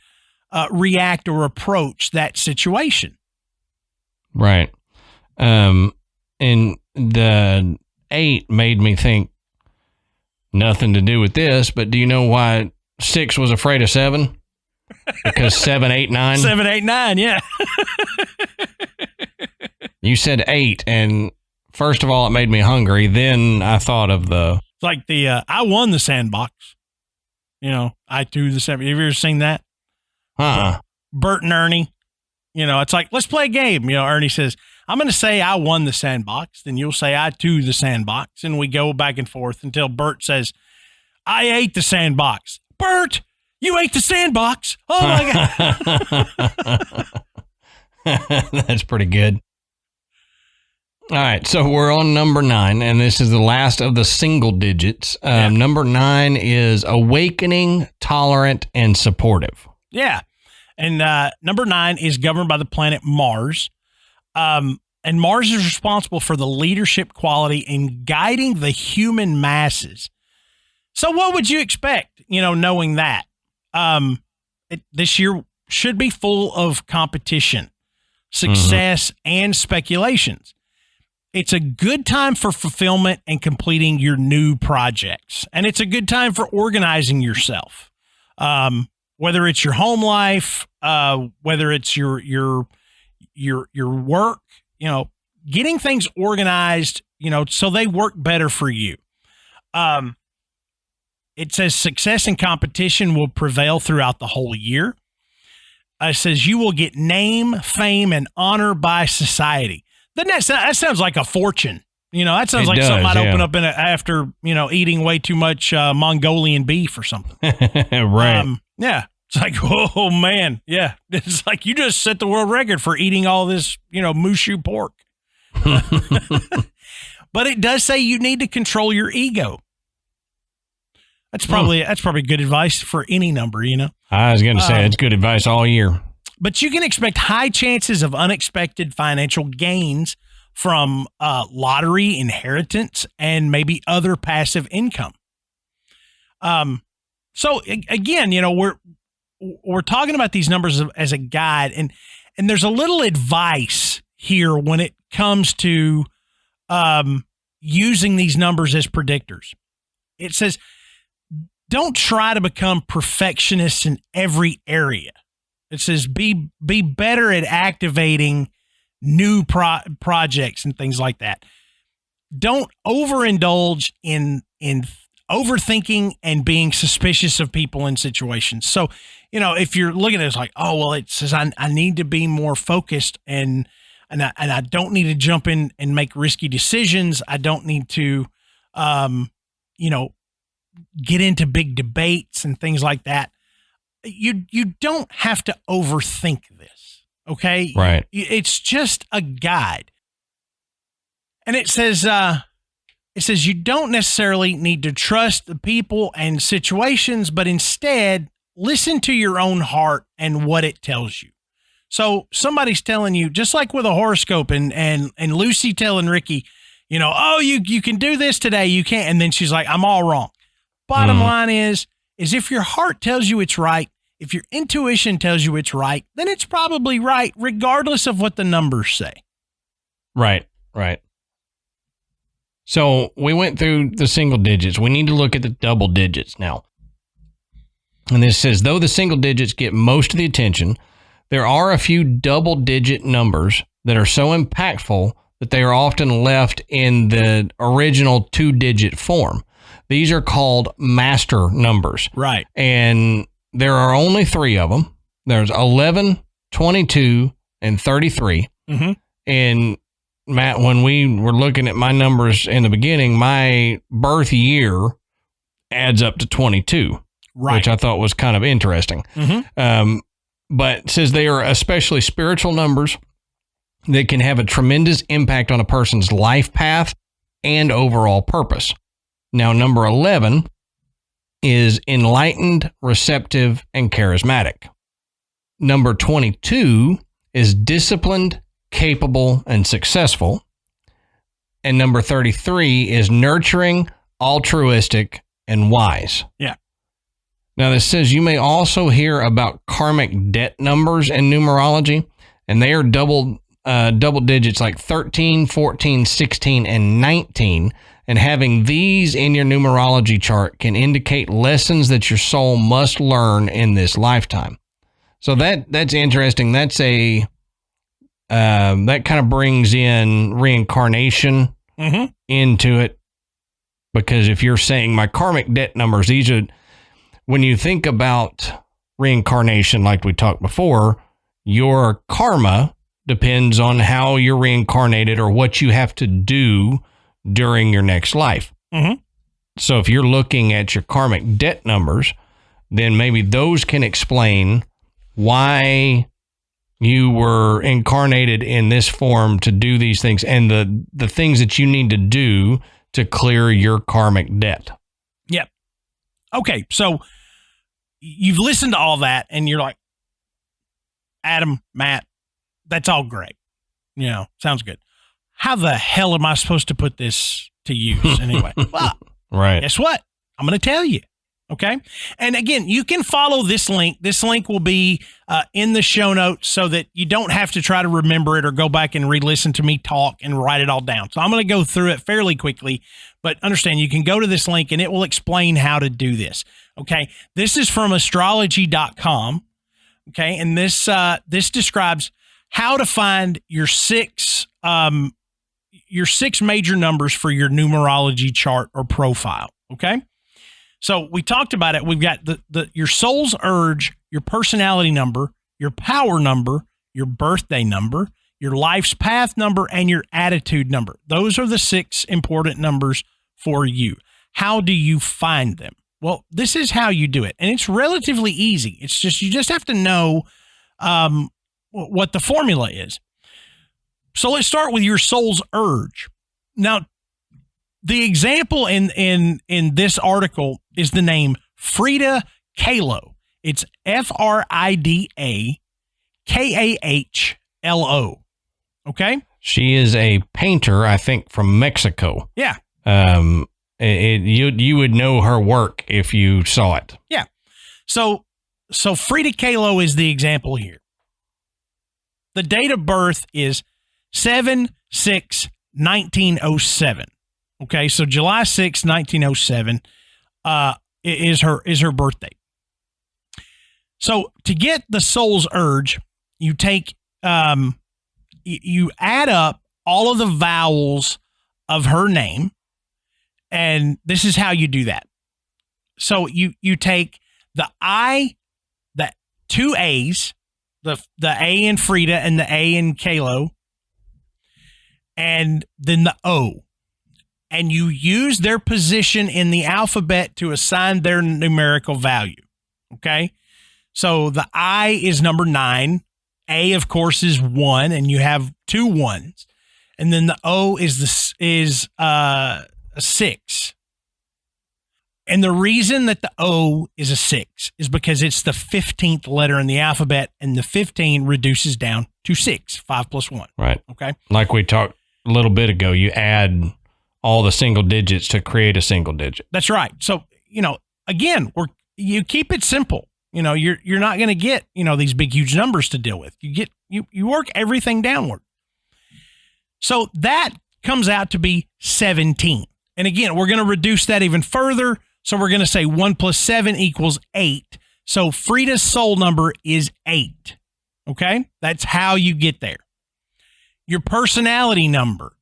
react or approach that situation. Right. And the 8 made me think, nothing to do with this, but do you know why 6 was afraid of 7? Because 7, 8, 9. 7, 8, 9, yeah. You said 8, and first of all, it made me hungry. Then I thought of It's like I won the sandbox. I do the sandbox. Have you ever seen that? Bert and Ernie. It's like, let's play a game. Ernie says, I'm going to say I won the sandbox. Then you'll say I too the sandbox. And we go back and forth until Bert says, I ate the sandbox. Bert, you ate the sandbox. Oh, my God. That's pretty good. All right. So we're on number 9, and this is the last of the single digits. Number 9 is awakening, tolerant, and supportive. Yeah. And number 9 is governed by the planet Mars. And Mars is responsible for the leadership quality in guiding the human masses. So what would you expect, knowing that? This year should be full of competition, success, and speculations. It's a good time for fulfillment and completing your new projects. And it's a good time for organizing yourself. Whether it's your home life, whether it's your work, getting things organized, so they work better for you. It says success and competition will prevail throughout the whole year. It says you will get name, fame, and honor by society. That sounds like a fortune. That sounds like something I'd open up after, eating way too much Mongolian beef or something. Right. Yeah. It's like, oh, man. Yeah. It's like you just set the world record for eating all this, mushu pork. But it does say you need to control your ego. That's probably good advice for any number, I was going to say it's good advice all year. But you can expect high chances of unexpected financial gains from lottery, inheritance, and maybe other passive income. So again, we're talking about these numbers as a guide, and there's a little advice here when it comes to using these numbers as predictors. It says, don't try to become perfectionists in every area. It says, be better at activating new projects and things like that. Don't overindulge in overthinking and being suspicious of people and situations. So, if you're looking at it, it's like, oh, well, it says I need to be more focused and I don't need to jump in and make risky decisions. I don't need to, get into big debates and things like that. You don't have to overthink this. Okay. Right. It's just a guide. And it says you don't necessarily need to trust the people and situations, but instead listen to your own heart and what it tells you. So somebody's telling you, just like with a horoscope and Lucy telling Ricky, oh, you can do this today. You can't. And then she's like, I'm all wrong. Bottom line is if your heart tells you it's right, if your intuition tells you it's right, then it's probably right, regardless of what the numbers say. Right. So we went through the single digits. We need to look at the double digits now. And this says, though the single digits get most of the attention, there are a few double digit numbers that are so impactful that they are often left in the original 2-digit form. These are called master numbers. Right. And there are only 3 of them. There's 11, 22, and 33. Mm-hmm. And Matt, when we were looking at my numbers in the beginning, my birth year adds up to 22, Right. which I thought was kind of interesting. But it says they are especially spiritual numbers that can have a tremendous impact on a person's life path and overall purpose. Now, number 11 is enlightened, receptive, and charismatic. Number 22 is disciplined, capable, and successful. And number 33 is nurturing, altruistic, and wise. Yeah. Now, this says you may also hear about karmic debt numbers in numerology, and they are double digits like 13, 14, 16, and 19. And having these in your numerology chart can indicate lessons that your soul must learn in this lifetime. So that's interesting. That's that kind of brings in reincarnation into it, because if you're saying my karmic debt numbers, these are, when you think about reincarnation, like we talked before, your karma depends on how you're reincarnated or what you have to do during your next life. So if you're looking at your karmic debt numbers, then maybe those can explain why you were incarnated in this form to do these things and the things that you need to do to clear your karmic debt. Yep. Okay, so you've listened to all that and you're like, Adam, Matt, that's all great. Sounds good. How the hell am I supposed to put this to use anyway? Well, right. Guess what? I'm going to tell you. Okay. And again, you can follow this link. This link will be in the show notes so that you don't have to try to remember it or go back and re-listen to me talk and write it all down. So I'm going to go through it fairly quickly, but understand you can go to this link and it will explain how to do this. Okay. This is from astrology.com. Okay. And this describes how to find your six major numbers for your numerology chart or profile. Okay. So we talked about it. We've got your soul's urge, your personality number, your power number, your birthday number, your life's path number, and your attitude number. Those are the 6 important numbers for you. How do you find them? Well, this is how you do it. And it's relatively easy. It's just, you just have to know what the formula is. So let's start with your soul's urge. Now, the example in this article is the name Frida Kahlo. It's FridaKahlo. Okay. She is a painter, I think, from Mexico. Yeah. You would know her work if you saw it. Yeah. So Frida Kahlo is the example here. The date of birth is 7/6/1907. Okay, so July 6, 1907 is her birthday. So to get the soul's urge, you take you add up all of the vowels of her name, and this is how you do that. So you take the I, the 2 A's, the A in Frida and the A in Kahlo, and then the O. And you use their position in the alphabet to assign their numerical value. Okay. So the I is number 9. A, of course, is 1, and you have 2 1s. And then the O is a 6. And the reason that the O is a 6 is because it's the 15th letter in the alphabet, and the 15 reduces down to 6, 5 plus 1. Right. Okay. Like we talked a little bit ago, you add all the single digits to create a single digit. That's right. So, again, you keep it simple. You're not going to get, these big, huge numbers to deal with. You work everything downward. So that comes out to be 17. And again, we're going to reduce that even further. So we're going to say 1 plus 7 equals 8. So Frida's soul number is 8. Okay. That's how you get there. Your personality number.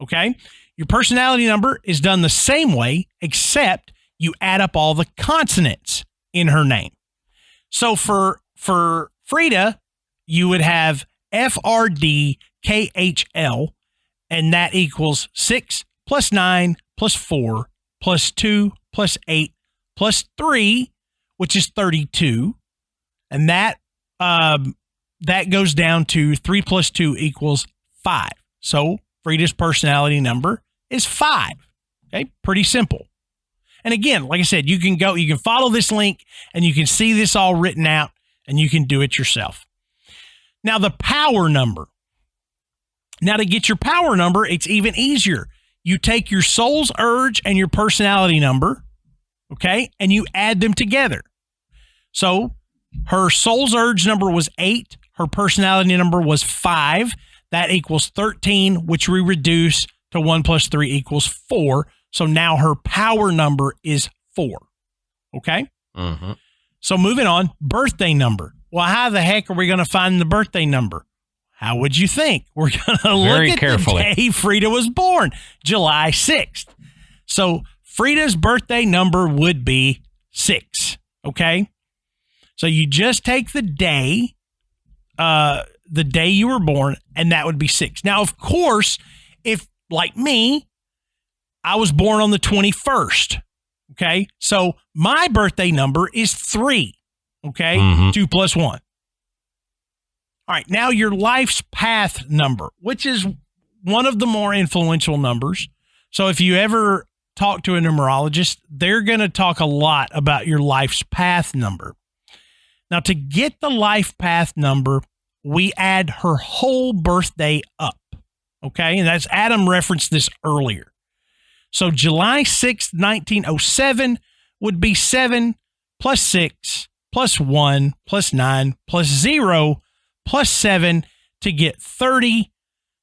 Okay. Your personality number is done the same way, except you add up all the consonants in her name. So for Frida, you would have FRDKHL, And that equals 6 plus 9 plus 4 plus 2 plus 8 plus 3, which is 32. And that goes down to 3 plus 2 equals 5. So Frida's personality number is 5. Okay, pretty simple. And again, like I said, you can follow this link and you can see this all written out and you can do it yourself. Now, the power number. Now, to get your power number, it's even easier. You take your soul's urge and your personality number, okay, and you add them together. So her soul's urge number was 8. Her personality number was 5. That equals 13, which we reduce to 1 plus 3 equals 4. So now her power number is 4. Okay? Mm-hmm. So moving on, birthday number. Well, how the heck are we going to find the birthday number? How would you think? We're going to look at carefully. the day Frida was born, July 6th. So Frida's birthday number would be 6. Okay? So you just take the day you were born, and that would be 6. Now, of course, if like me, I was born on the 21st. Okay. So my birthday number is 3. Okay. Mm-hmm. 2 plus 1. All right. Now your life's path number, which is one of the more influential numbers. So if you ever talk to a numerologist, they're going to talk a lot about your life's path number. Now, to get the life path number, we add her whole birthday up. Okay. And that's Adam referenced this earlier. So July 6th, 1907 would be 7 plus 6 plus 1 plus 9 plus 0 plus 7 to get 30.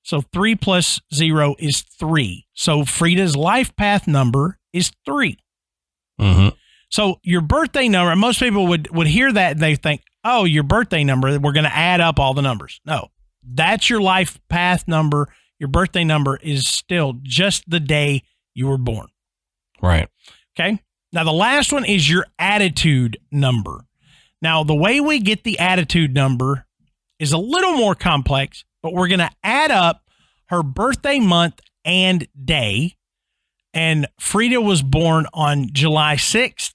So 3 plus 0 is 3. So Frida's life path number is 3. Mm-hmm. So your birthday number, most people would hear that and they think, oh, your birthday number, we're going to add up all the numbers. No, that's your life path number. Your birthday number is still just the day you were born. Right. Okay. Now, the last one is your attitude number. Now, the way we get the attitude number is a little more complex, but we're going to add up her birthday month and day. And Frida was born on July 6th,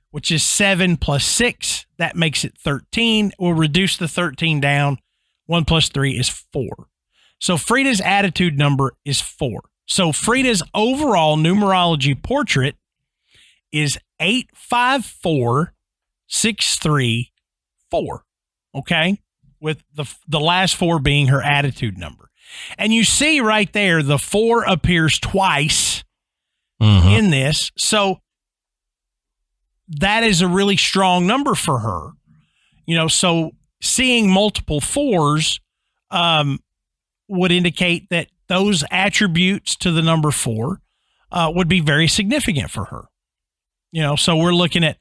which is 7 plus 6. That makes it 13. We'll reduce the 13 down. 1 plus 3 is 4. So Frida's attitude number is 4. So Frida's overall numerology portrait is 854634. Okay? With the last 4 being her attitude number. And you see right there, the 4 appears twice in this. So that is a really strong number for her. You know, so seeing multiple 4s would indicate that those attributes to the number 4 would be very significant for her. You know, so we're looking at,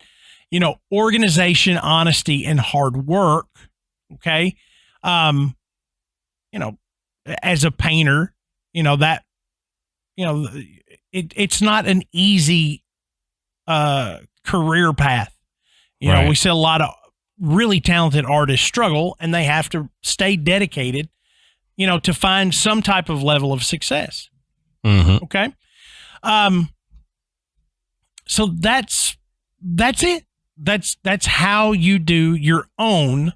you know, organization, honesty, and hard work. Okay. You know, as a painter, you know, that, you know, it's not an easy career path. You know, we see a lot of really talented artists struggle and they have to stay dedicated, you know, to find some type of level of success. Mm-hmm. Okay. So that's it. That's how you do your own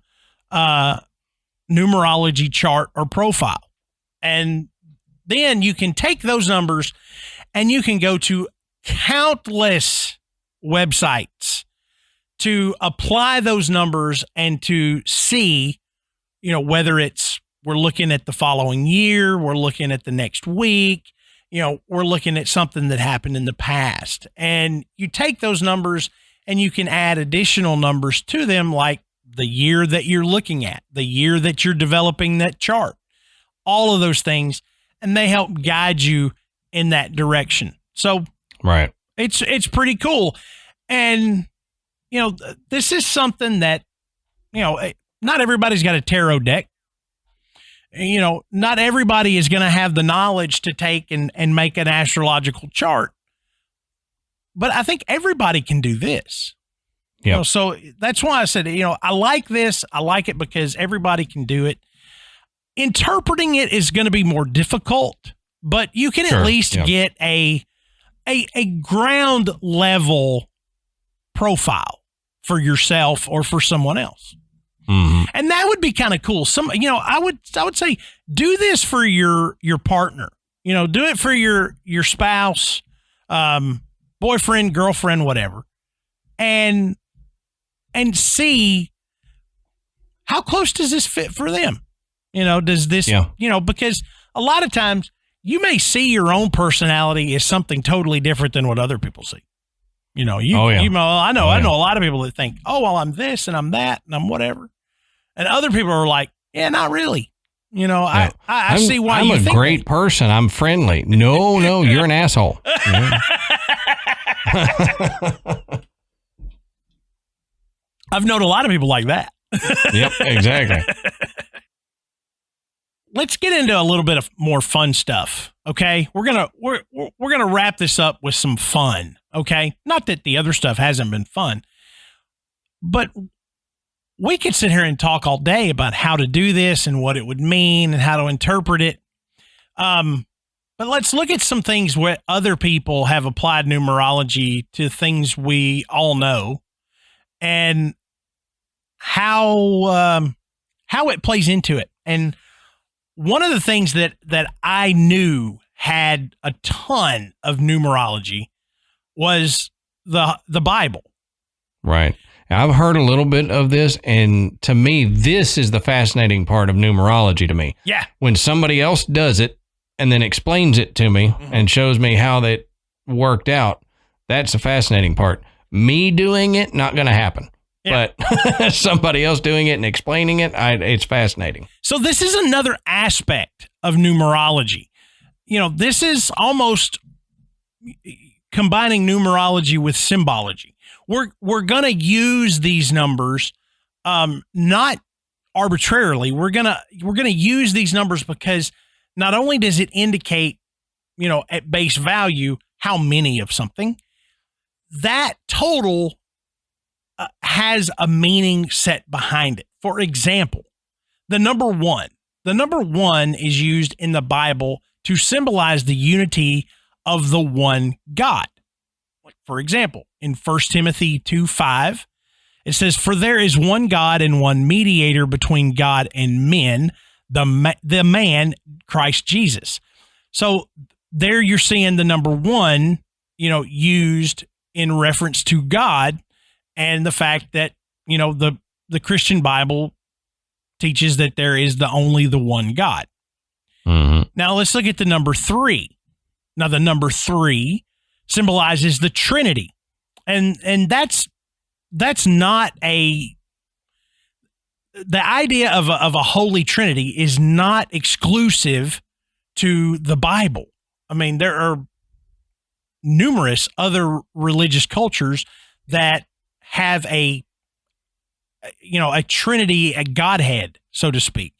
numerology chart or profile. And then you can take those numbers and you can go to countless websites to apply those numbers and to see, you know, whether it's we're looking at the following year, we're looking at the next week, you know, we're looking at something that happened in the past. And you take those numbers and you can add additional numbers to them, like the year that you're looking at, the year that you're developing that chart, all of those things. And they help guide you in that direction. So it's pretty cool. And, you know, this is something that, you know, not everybody's got a tarot deck. You know, not everybody is going to have the knowledge to take and make an astrological chart. But I think everybody can do this. Yeah. You know, so that's why I said, you know, I like this. I like it because everybody can do it. Interpreting it is going to be more difficult but you can Sure, at least yeah. get a ground level profile for yourself or for someone else. Mm-hmm. And that would be kind of cool. I would say do this for your partner. Do it for your spouse, boyfriend, girlfriend, whatever. And see how close does this fit for them? Does this, because a lot of times you may see your own personality as something totally different than what other people see. I know a lot of people that think, oh, well, I'm this and I'm that and I'm whatever. And other people are like, yeah, not really. I see why I'm you a think great person. I'm friendly. No, you're an asshole. Yeah. I've known a lot of people like that. Yep, exactly. Let's get into a little bit of more fun stuff. Okay, we're gonna wrap this up with some fun. Okay, not that the other stuff hasn't been fun, but we could sit here and talk all day about how to do this and what it would mean and how to interpret it. But let's look at some things where other people have applied numerology to things we all know, and how it plays into it. And one of the things that I knew had a ton of numerology was the Bible. Right. I've heard a little bit of this, and to me, this is the fascinating part of numerology to me. Yeah. When somebody else does it and then explains it to me and shows me how that worked out, that's the fascinating part. Me doing it, not going to happen. Yeah. But somebody else doing it and explaining it, it's fascinating. So this is another aspect of numerology. This is almost combining numerology with symbology. We're going to use these numbers not arbitrarily. We're going to use these numbers because not only does it indicate, at base value how many of something, that total has a meaning set behind it. For example, the number 1. The number 1 is used in the Bible to symbolize the unity of the one God. For example, in 1 Timothy 2:5, it says, "For there is one God and one mediator between God and men, the man, Christ Jesus." So there you're seeing the number 1, used in reference to God, and the fact that, the Christian Bible teaches that there is only the one God. Mm-hmm. Now let's look at the number 3. Now the number 3 symbolizes the Trinity. And that's not the idea of a holy Trinity is not exclusive to the Bible. I mean, there are numerous other religious cultures that have a Trinity, a Godhead, so to speak.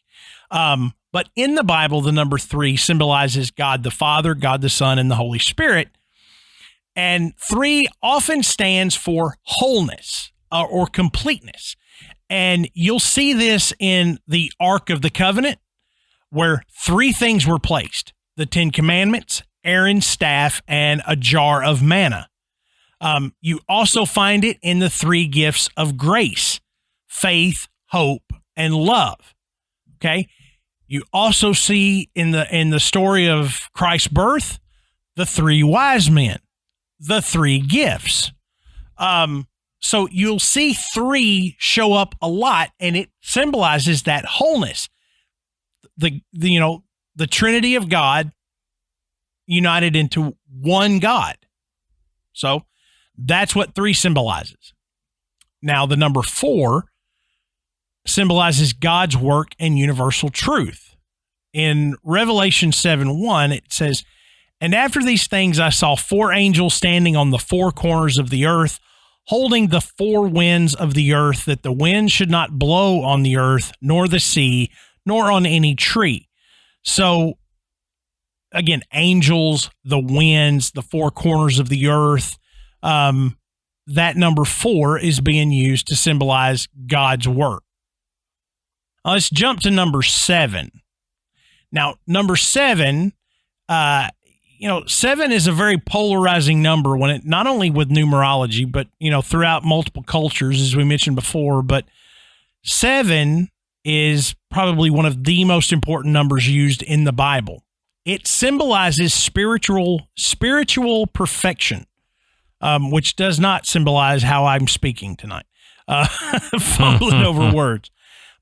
But in the Bible, the number 3 symbolizes God the Father, God the Son, and the Holy Spirit. And 3 often stands for wholeness or completeness. And you'll see this in the Ark of the Covenant, where 3 things were placed: the 10 Commandments, Aaron's staff, and a jar of manna. You also find it in the 3 gifts of grace: faith, hope, and love. Okay. You also see in the story of Christ's birth, the 3 wise men, the 3 gifts. So you'll see 3 show up a lot, and it symbolizes that wholeness. The Trinity of God united into one God. So that's what 3 symbolizes. Now the number 4 symbolizes God's work and universal truth. In Revelation 7:1, it says, "And after these things I saw 4 angels standing on the 4 corners of the earth, holding the 4 winds of the earth, that the wind should not blow on the earth, nor the sea, nor on any tree." So again, angels, the winds, the 4 corners of the earth, that number 4 is being used to symbolize God's work. Let's jump to number 7. Now, number 7 7 is a very polarizing number when it, not only with numerology, but, throughout multiple cultures, as we mentioned before, but 7 is probably one of the most important numbers used in the Bible. It symbolizes spiritual perfection, which does not symbolize how I'm speaking tonight. Fumbling over words.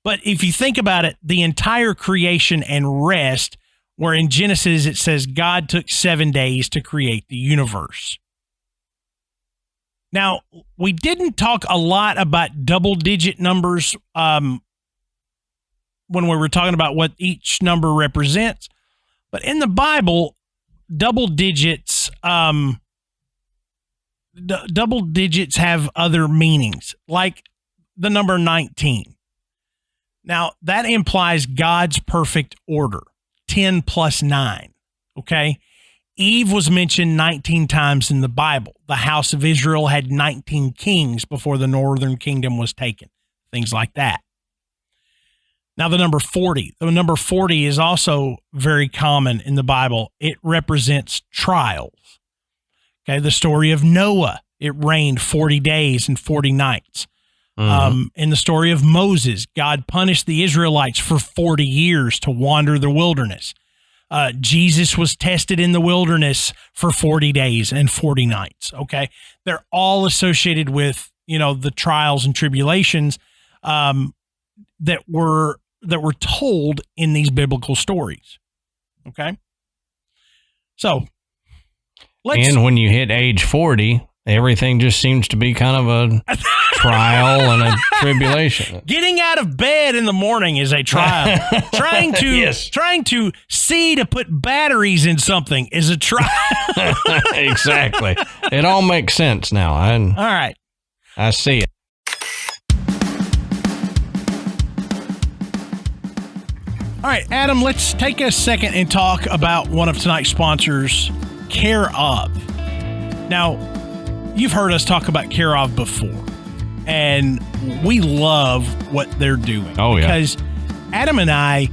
But if you think about it, the entire creation and rest, where in Genesis it says God took 7 days to create the universe. Now, we didn't talk a lot about double-digit numbers when we were talking about what each number represents. But in the Bible, double digits have other meanings, like the number 19. Now, that implies God's perfect order, 10 plus 9, okay? Eve was mentioned 19 times in the Bible. The house of Israel had 19 kings before the northern kingdom was taken, things like that. Now, the number 40. The number 40 is also very common in the Bible. It represents trials. Okay, the story of Noah, it rained 40 days and 40 nights. In the story of Moses, God punished the Israelites for 40 years to wander the wilderness. Jesus was tested in the wilderness for 40 days and 40 nights. Okay, they're all associated with, the trials and tribulations that were told in these biblical stories. Okay. So and when you hit age 40, everything just seems to be kind of a trial and a tribulation. Getting out of bed in the morning is a trial. Trying to see to put batteries in something is a trial. Exactly. It all makes sense now. All right. I see it. All right, Adam, let's take a second and talk about one of tonight's sponsors, Care Of. Now, you've heard us talk about Care Of before, and we love what they're doing. Oh, yeah. Because Adam and I,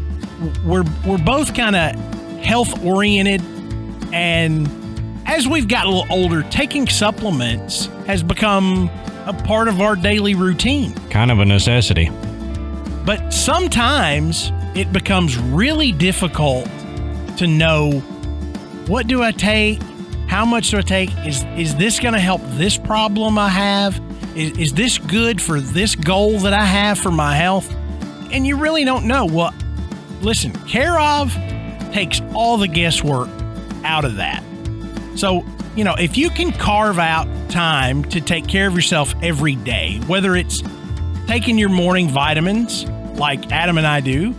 we're both kind of health-oriented, and as we've got a little older, taking supplements has become a part of our daily routine. Kind of a necessity. But sometimes it becomes really difficult to know, what do I take? How much do I take? Is this going to help this problem I have? Is this good for this goal that I have for my health? And you really don't know. Well, listen, Care Of takes all the guesswork out of that. So, if you can carve out time to take care of yourself every day, whether it's taking your morning vitamins like Adam and I do,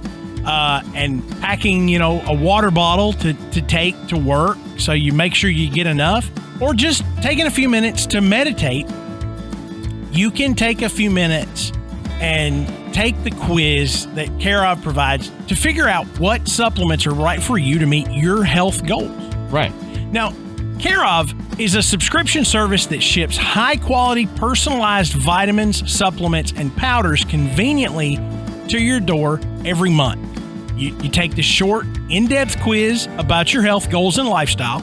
and packing, a water bottle to take to work so you make sure you get enough, or just taking a few minutes to meditate, you can take a few minutes and take the quiz that Care Of provides to figure out what supplements are right for you to meet your health goals. Right. Now, Care Of is a subscription service that ships high-quality, personalized vitamins, supplements, and powders conveniently to your door every month. You take the short, in-depth quiz about your health goals and lifestyle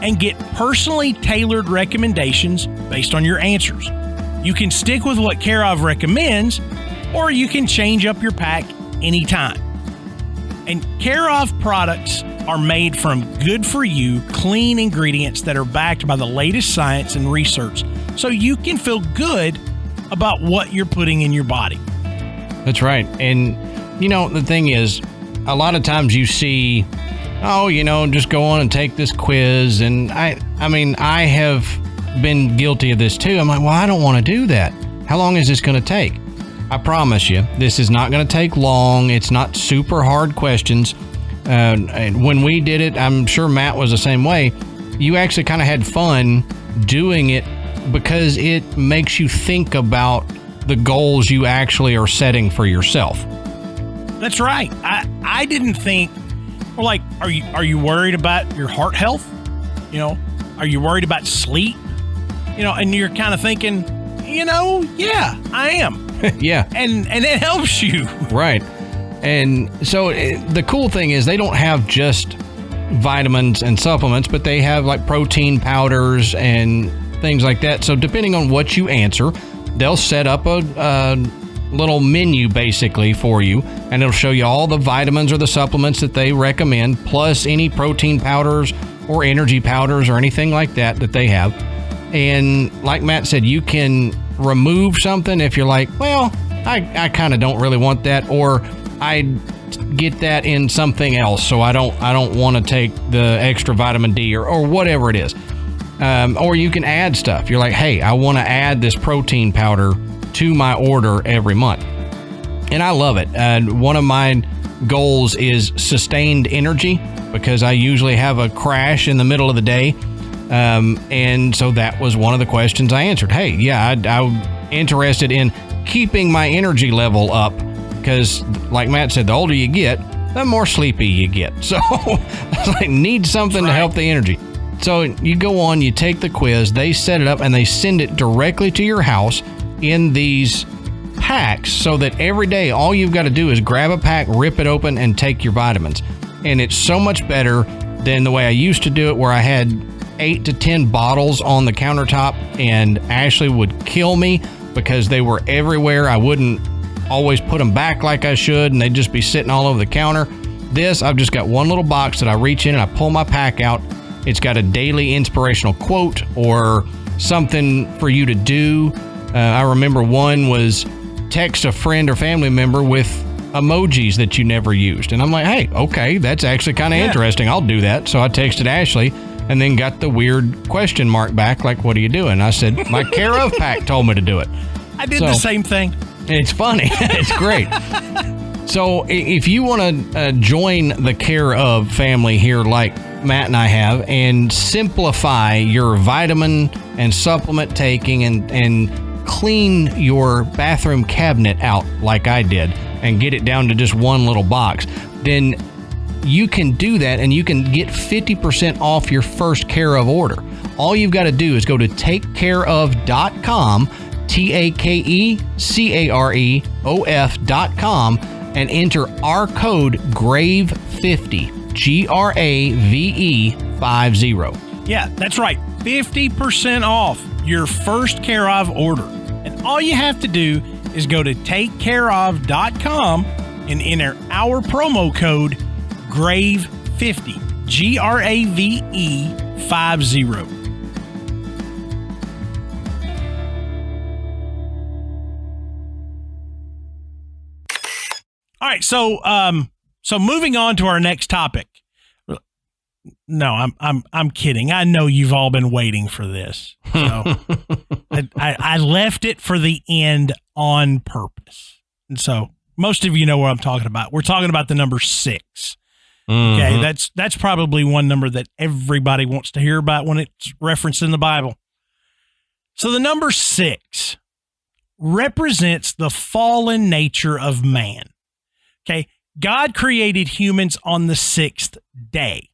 and get personally tailored recommendations based on your answers. You can stick with what Care Of recommends, or you can change up your pack anytime. And Care Of products are made from good-for-you, clean ingredients that are backed by the latest science and research, so you can feel good about what you're putting in your body. That's right. And, the thing is, a lot of times you see, just go on and take this quiz. And I have been guilty of this too. I'm like, well, I don't want to do that. How long is this going to take? I promise you, this is not going to take long. It's not super hard questions. And when we did it, I'm sure Matt was the same way. You actually kind of had fun doing it because it makes you think about the goals you actually are setting for yourself. That's right. I didn't think, are you worried about your heart health? Are you worried about sleep? And you're kind of thinking, yeah, I am. Yeah. And it helps you. Right. And so the cool thing is they don't have just vitamins and supplements, but they have like protein powders and things like that. So depending on what you answer, they'll set up a little menu basically for you, and it'll show you all the vitamins or the supplements that they recommend, plus any protein powders or energy powders or anything like that they have. And like Matt said, you can remove something if you're like, well, I kind of don't really want that, or I get that in something else, so I don't want to take the extra vitamin D or whatever it is. Or you can add stuff. You're like, hey, I want to add this protein powder to my order every month. And I love it. One of my goals is sustained energy, because I usually have a crash in the middle of the day. And so that was one of the questions I answered. Hey, yeah, I'm interested in keeping my energy level up, because like Matt said, the older you get, the more sleepy you get. So I need something to help the energy. So you go on, you take the quiz, they set it up, and they send it directly to your house in these packs, so that every day all you've got to do is grab a pack, rip it open, and take your vitamins. And it's so much better than the way I used to do it, where I had 8 to 10 bottles on the countertop, and Ashley would kill me because they were everywhere. I wouldn't always put them back like I should, and they'd just be sitting all over the counter. This, I've just got one little box that I reach in and I pull my pack out. It's got a daily inspirational quote or something for you to do. I remember one was text a friend or family member with emojis that you never used. And I'm like, hey, okay, that's actually kind of interesting. I'll do that. So I texted Ashley and then got the weird question mark back, like, what are you doing? I said, my Care Of pack told me to do it. I did the same thing. It's funny. It's great. So if you want to join the Care Of family here, like Matt and I have, and simplify your vitamin and supplement taking and clean your bathroom cabinet out like I did and get it down to just one little box, then you can do that, and you can get 50% off your first Care Of order. All you've got to do is go to takecareof.com, takecareof.com, and enter our code GRAVE50, GRAVE50. Yeah, that's right. 50% off your first Care Of order. And all you have to do is go to takecareof.com and enter our promo code GRAVE50, GRAVE50. All right, so moving on to our next topic. No, I'm kidding. I know you've all been waiting for this. So I left it for the end on purpose. And so most of you know what I'm talking about. We're talking about the number 6. Mm-hmm. Okay, that's probably one number that everybody wants to hear about when it's referenced in the Bible. So the number 6 represents the fallen nature of man. Okay, God created humans on the 6th day.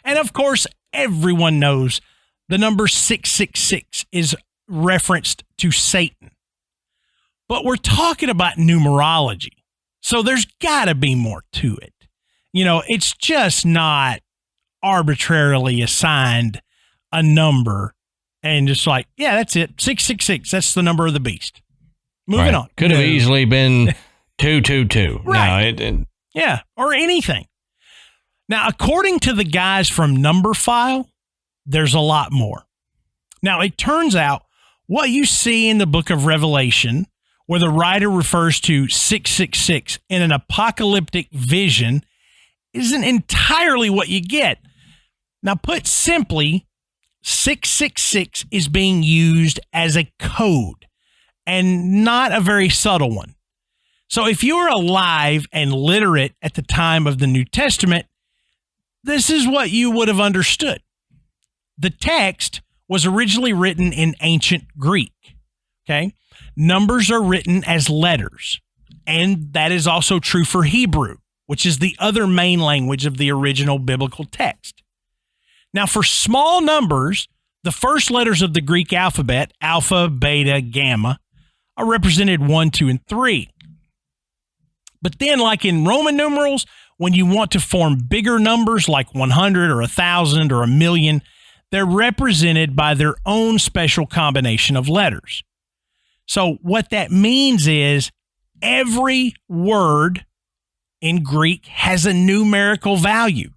And of course, everyone knows the number 666 is referenced to Satan. But we're talking about numerology. So there's got to be more to it. You know, it's just not arbitrarily assigned a number and just like, yeah, that's it. 666. That's the number of the beast. Moving on. Could have easily been 222. Right. No, yeah, or anything. Now, according to the guys from Number File, there's a lot more. Now, it turns out what you see in the book of Revelation, where the writer refers to 666 in an apocalyptic vision, isn't entirely what you get. Now, put simply, 666 is being used as a code and not a very subtle one. So if you were alive and literate at the time of the New Testament, this is what you would have understood. The text was originally written in ancient Greek. Okay? Numbers are written as letters, and that is also true for Hebrew, which is the other main language of the original biblical text. Now, for small numbers, the first letters of the Greek alphabet, alpha, beta, gamma, are represented 1, 2, and 3. But then, like in Roman numerals, when you want to form bigger numbers like 100 or 1,000 or 1,000,000, they're represented by their own special combination of letters. So what that means is every word in Greek has a numerical value.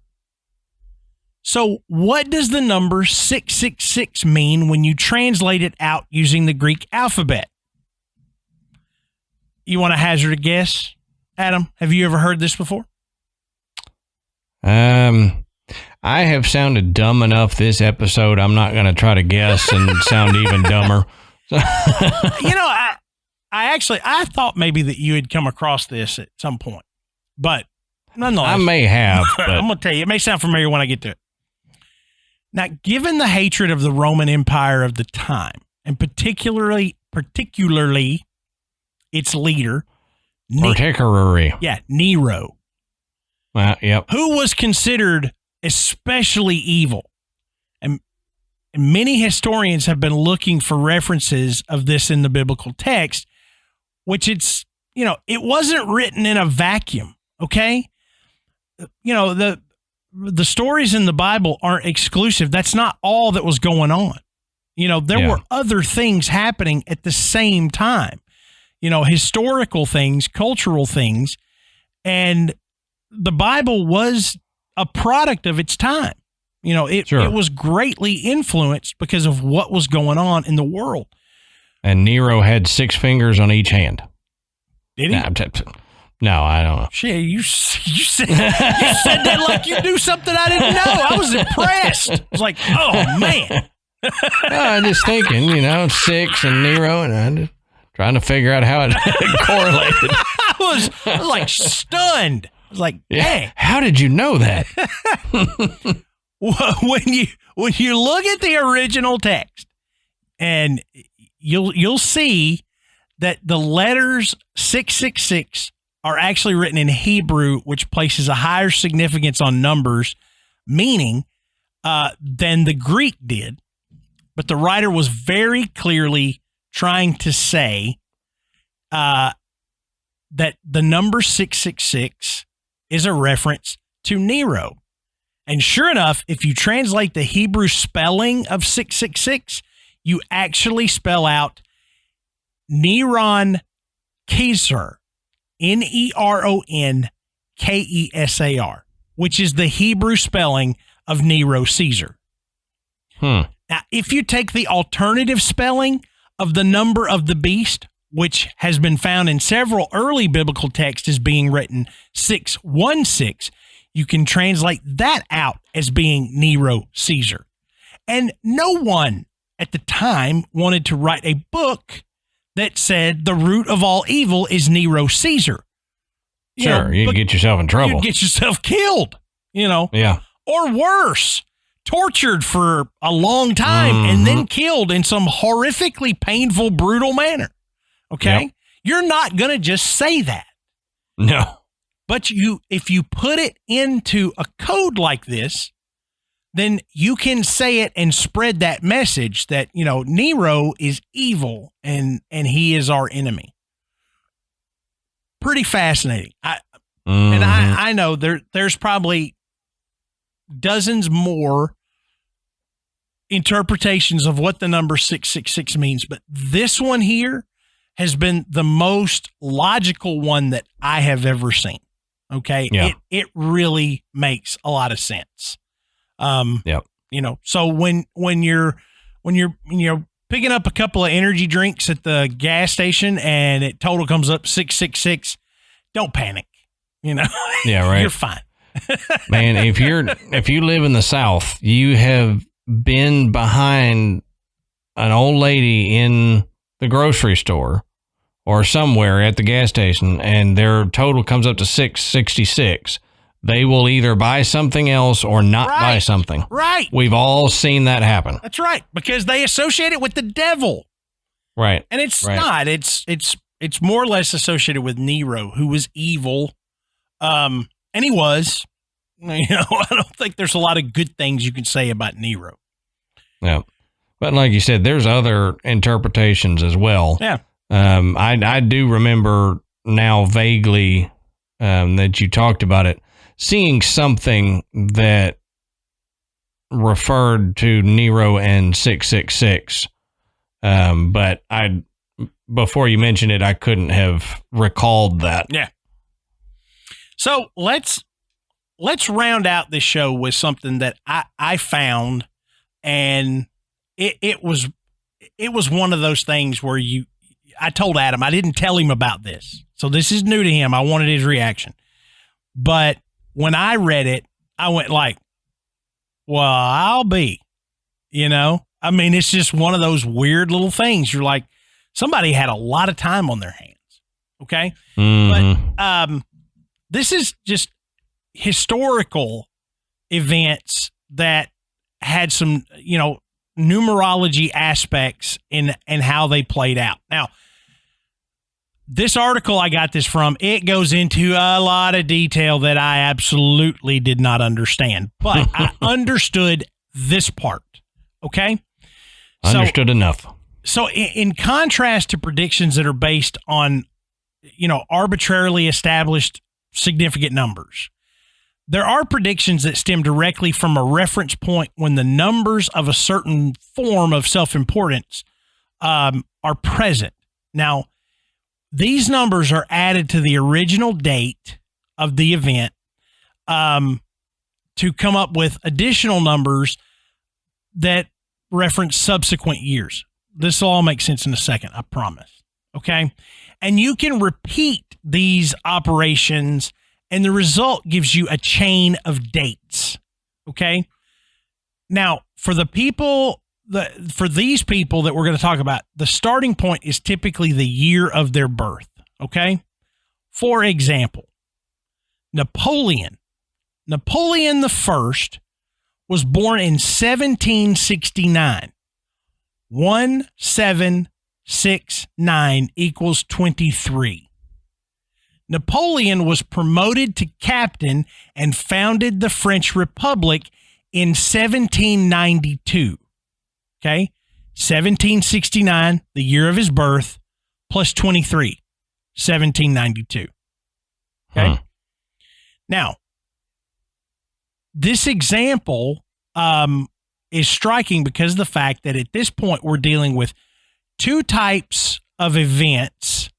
So what does the number 666 mean when you translate it out using the Greek alphabet? You want to hazard a guess, Adam? Have you ever heard this before? I have sounded dumb enough this episode. I'm not going to try to guess and sound even dumber. I thought maybe that you had come across this at some point, but nonetheless, I may have. But I'm going to tell you, it may sound familiar when I get to it. Now, given the hatred of the Roman Empire of the time, and particularly its leader, Nero, yep, who was considered especially evil. And many historians have been looking for references of this in the biblical text, which it wasn't written in a vacuum, okay? The stories in the Bible aren't exclusive. That's not all that was going on. There were other things happening at the same time, historical things, cultural things, and the Bible was a product of its time. It was greatly influenced because of what was going on in the world. And Nero had 6 fingers on each hand. Did he? No, I don't know. Shit, you said that like you knew something I didn't know. I was impressed. I was like, oh, man. I'm just thinking, 6 and Nero, and I'm just trying to figure out how it correlated. I was like stunned. I was like, dang. How did you know that? When you look at the original text, and you'll see that the letters 666 are actually written in Hebrew, which places a higher significance on numbers, meaning than the Greek did. But the writer was very clearly trying to say that the number 666 is a reference to Nero. And sure enough, if you translate the Hebrew spelling of 666, you actually spell out Neron Caesar, Neron-Kesar, which is the Hebrew spelling of Nero Caesar. Now, if you take the alternative spelling of the number of the beast, which has been found in several early biblical texts as being written 616, you can translate that out as being Nero Caesar. And no one at the time wanted to write a book that said the root of all evil is Nero Caesar. You'd get yourself in trouble. You'd get yourself killed, Yeah. Or worse, tortured for a long time and then killed in some horrifically painful, brutal manner. Okay? Yep. You're not going to just say that. No. But if you put it into a code like this, then you can say it and spread that message that, Nero is evil and he is our enemy. Pretty fascinating. And I know there's probably dozens more interpretations of what the number 666 means, but this one here has been the most logical one that I have ever seen. Okay. Yeah. It really makes a lot of sense. Yep. So when you're picking up a couple of energy drinks at the gas station and it total comes up 666, don't panic. Yeah, right. You're fine. Man, if you live in the South, you have been behind an old lady in the grocery store or somewhere at the gas station and their total comes up to 666. They will either buy something else or not buy something. Right. We've all seen that happen. That's right. Because they associate it with the devil. Right. And it's not. It's more or less associated with Nero, who was evil. And he was. I don't think there's a lot of good things you can say about Nero. Yeah. But like you said, there's other interpretations as well. Yeah. I do remember now vaguely that you talked about it. seeing something that referred to Nero and 666. But before you mentioned it, I couldn't have recalled that. Yeah. So let's round out this show with something that I found, and it was one of those things where I told Adam, I didn't tell him about this. So this is new to him. I wanted his reaction. But when I read it, I went like, well, I'll be, I mean, it's just one of those weird little things. You're like, somebody had a lot of time on their hands. Okay. Mm-hmm. But this is just historical events that had some, numerology aspects in how they played out. Now, this article I got this from, it goes into a lot of detail that I absolutely did not understand, but I understood this part. Okay. Understood enough. So in contrast to predictions that are based on, arbitrarily established significant numbers, there are predictions that stem directly from a reference point when the numbers of a certain form of self-importance are present. Now, these numbers are added to the original date of the event to come up with additional numbers that reference subsequent years. This will all make sense in a second, I promise. Okay? And you can repeat these operations, and the result gives you a chain of dates. Okay? Now, for these people that we're going to talk about, the starting point is typically the year of their birth. Okay? For example, Napoleon the First was born in 1769. 1769 equals 23. Napoleon was promoted to captain and founded the French Republic in 1792. Okay? 1769, the year of his birth, plus 23, 1792. Okay? Huh. Now, this example is striking because of the fact that at this point we're dealing with two types of events,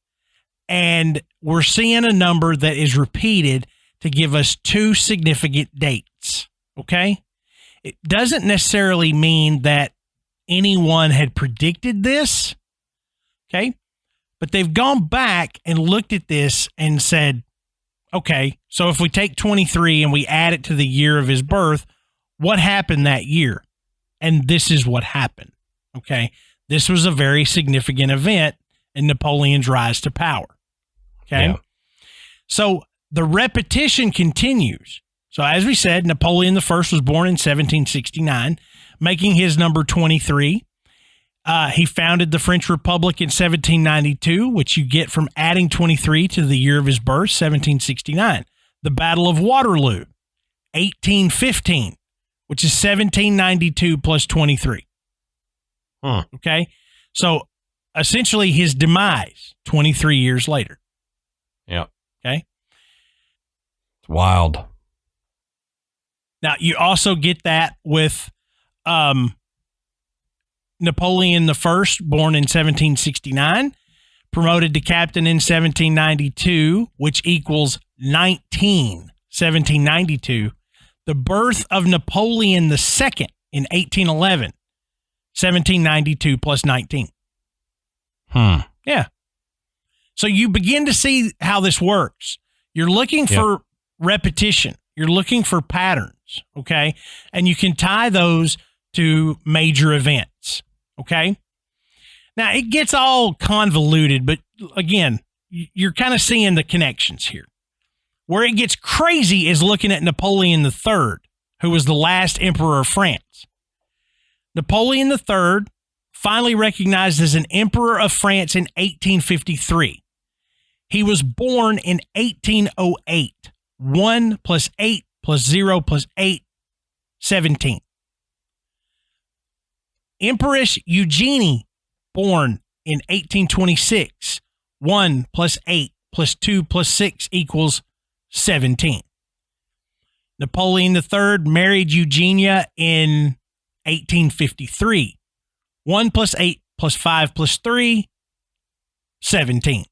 and we're seeing a number that is repeated to give us two significant dates. Okay? It doesn't necessarily mean that anyone had predicted this. Okay? But they've gone back and looked at this and said, okay, so if we take 23 and we add it to the year of his birth, what happened that year? And this is what happened. Okay? This was a very significant event in Napoleon's rise to power. Okay? Yeah. So the repetition continues. So as we said, Napoleon I was born in 1769, making his number 23. He founded the French Republic in 1792, which you get from adding 23 to the year of his birth, 1769. The Battle of Waterloo, 1815, which is 1792 plus 23. Huh. Okay? So essentially his demise 23 years later. Yep. Okay? It's wild. Now, you also get that with Napoleon I, born in 1769, promoted to captain in 1792, which equals 1792. The birth of Napoleon II in 1811, 1792 plus 19. Yeah. So you begin to see how this works. You're looking for repetition. You're looking for patterns, okay? And you can tie those to major events, okay? Now, it gets all convoluted, but again, you're kind of seeing the connections here. Where it gets crazy is looking at Napoleon III, who was the last emperor of France. Napoleon III, finally recognized as an emperor of France in 1853. He was born in 1808. 1 plus 8 plus 0 plus 8, 17. Empress Eugenie, born in 1826. 1 plus 8 plus 2 plus 6 equals 17. Napoleon III married Eugenia in 1853. 1 plus 8 plus 5 plus 3, 17.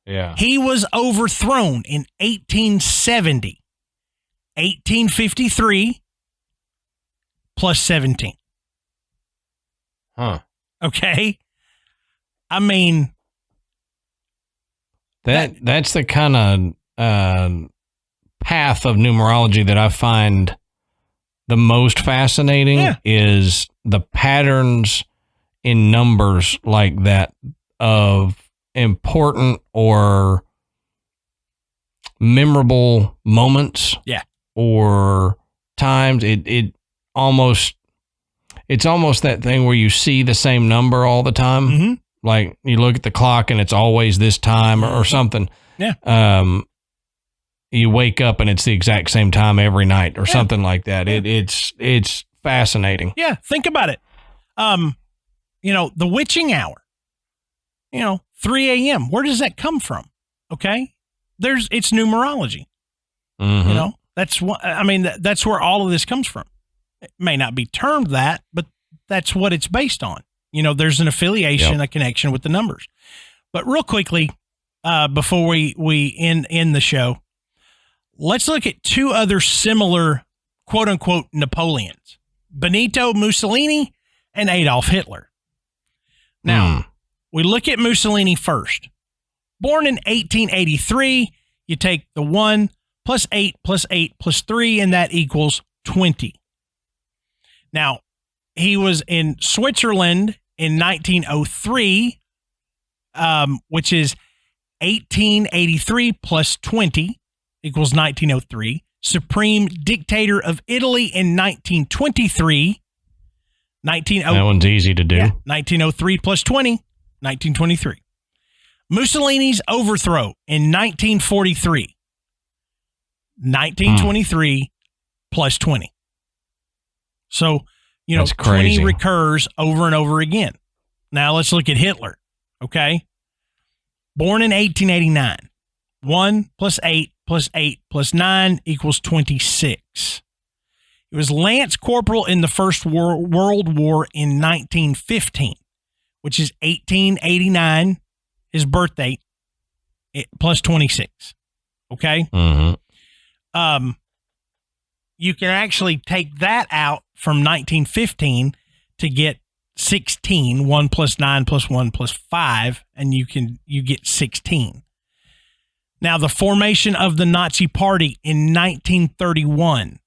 Yeah. He was overthrown in 1870. 1853 plus 17. Huh. Okay. I mean, That's the kind of path of numerology that I find the most fascinating is the patterns in numbers like that of important or memorable moments. Yeah. Or times. It's almost that thing where you see the same number all the time. Mm-hmm. Like you look at the clock and it's always this time or something. Yeah. You wake up and it's the exact same time every night or something like that. It's fascinating. Yeah. Think about it. The witching hour, 3 a.m. Where does that come from? Okay. It's numerology. Mm-hmm. That's where all of this comes from. It may not be termed that, but that's what it's based on. There's an affiliation, a connection with the numbers. But real quickly, before we end the show, let's look at two other similar quote unquote Napoleons, Benito Mussolini and Adolf Hitler. Now, we look at Mussolini first. Born in 1883, you take the 1 plus 8 plus 8 plus 3, and that equals 20. Now, he was in Switzerland in 1903, which is 1883 plus 20 equals 1903. Supreme Dictator of Italy in 1923. That one's easy to do. 1903 plus 20, 1923. Mussolini's overthrow in 1943. 1923 plus 20. So, That's 20 crazy. recurs over and over again. Now let's look at Hitler. Okay. Born in 1889. 1 plus 8 plus 8 plus 9 equals 26. He was Lance Corporal in the First World War in 1915, which is 1889, his birthday, plus 26. Okay? Mm-hmm. You can actually take that out from 1915 to get 16. 1 plus 9 plus 1 plus 5, and you get 16. Now, the formation of the Nazi Party in 1931.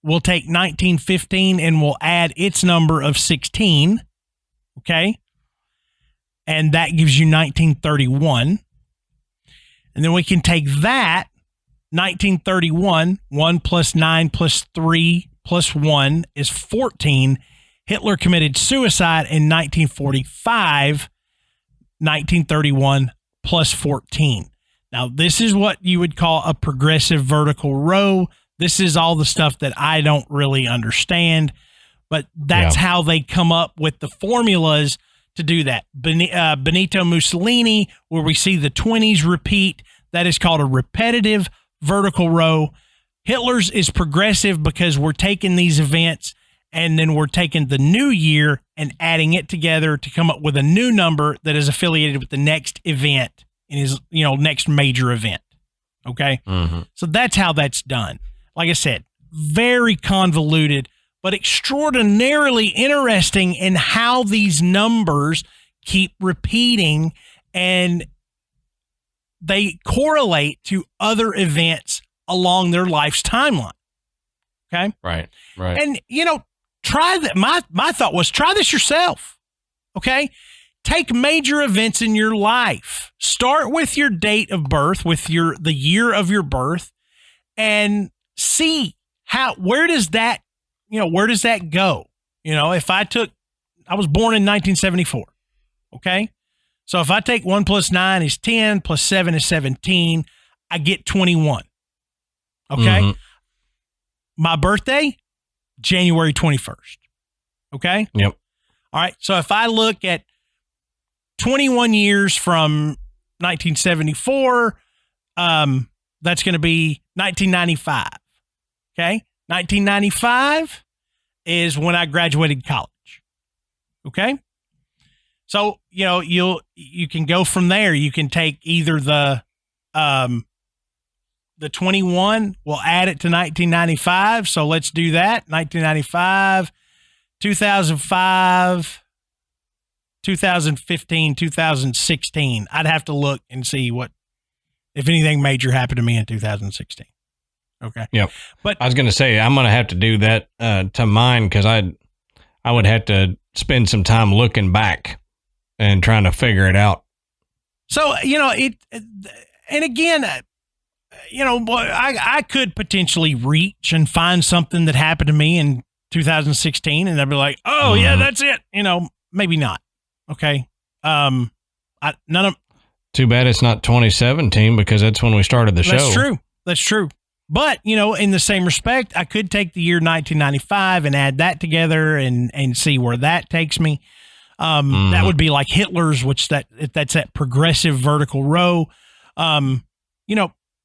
We'll take 1915 and we'll add its number of 16. Okay? And that gives you 1931. And then we can take that, 1931, 1 plus 9 plus 3 plus 1 is 14. Hitler committed suicide in 1945, 1931 plus 14. Now, this is what you would call a progressive vertical row. This is all the stuff that I don't really understand, but that's how they come up with the formulas to do that. Benito Mussolini, where we see the 20s repeat, that is called a repetitive vertical row. Hitler's is progressive because we're taking these events and then we're taking the new year and adding it together to come up with a new number that is affiliated with the next event in his, next major event. Okay. Mm-hmm. So that's how that's done. Like I said, very convoluted, but extraordinarily interesting in how these numbers keep repeating and they correlate to other events along their life's timeline. Okay. Right. And, try that. My thought was try this yourself. Okay. Take major events in your life. Start with your date of birth, with the year of your birth, and see where does that go? If I was born in 1974. Okay. So if I take 1 plus 9 is 10, plus 7 is 17, I get 21. Okay. Mm-hmm. My birthday, January 21st. Okay. Yep. All right. So if I look at 21 years from 1974, that's going to be 1995. Okay. 1995 is when I graduated college. Okay. So, you can go from there. You can take either the 21, we'll add it to 1995. So let's do that. 1995, 2005, 2015, 2016. I'd have to look and see if anything major happened to me in 2016. Okay. Yep. But I was going to say, I'm going to have to do that to mine, because I would have to spend some time looking back and trying to figure it out. So, and again, I could potentially reach and find something that happened to me in 2016, and I'd be like, oh, yeah, that's it. Maybe not. Okay. Too bad it's not 2017, because that's when we started the show. That's true. But, in the same respect, I could take the year 1995 and add that together and see where that takes me. That would be like Hitler's, which that's that progressive vertical row.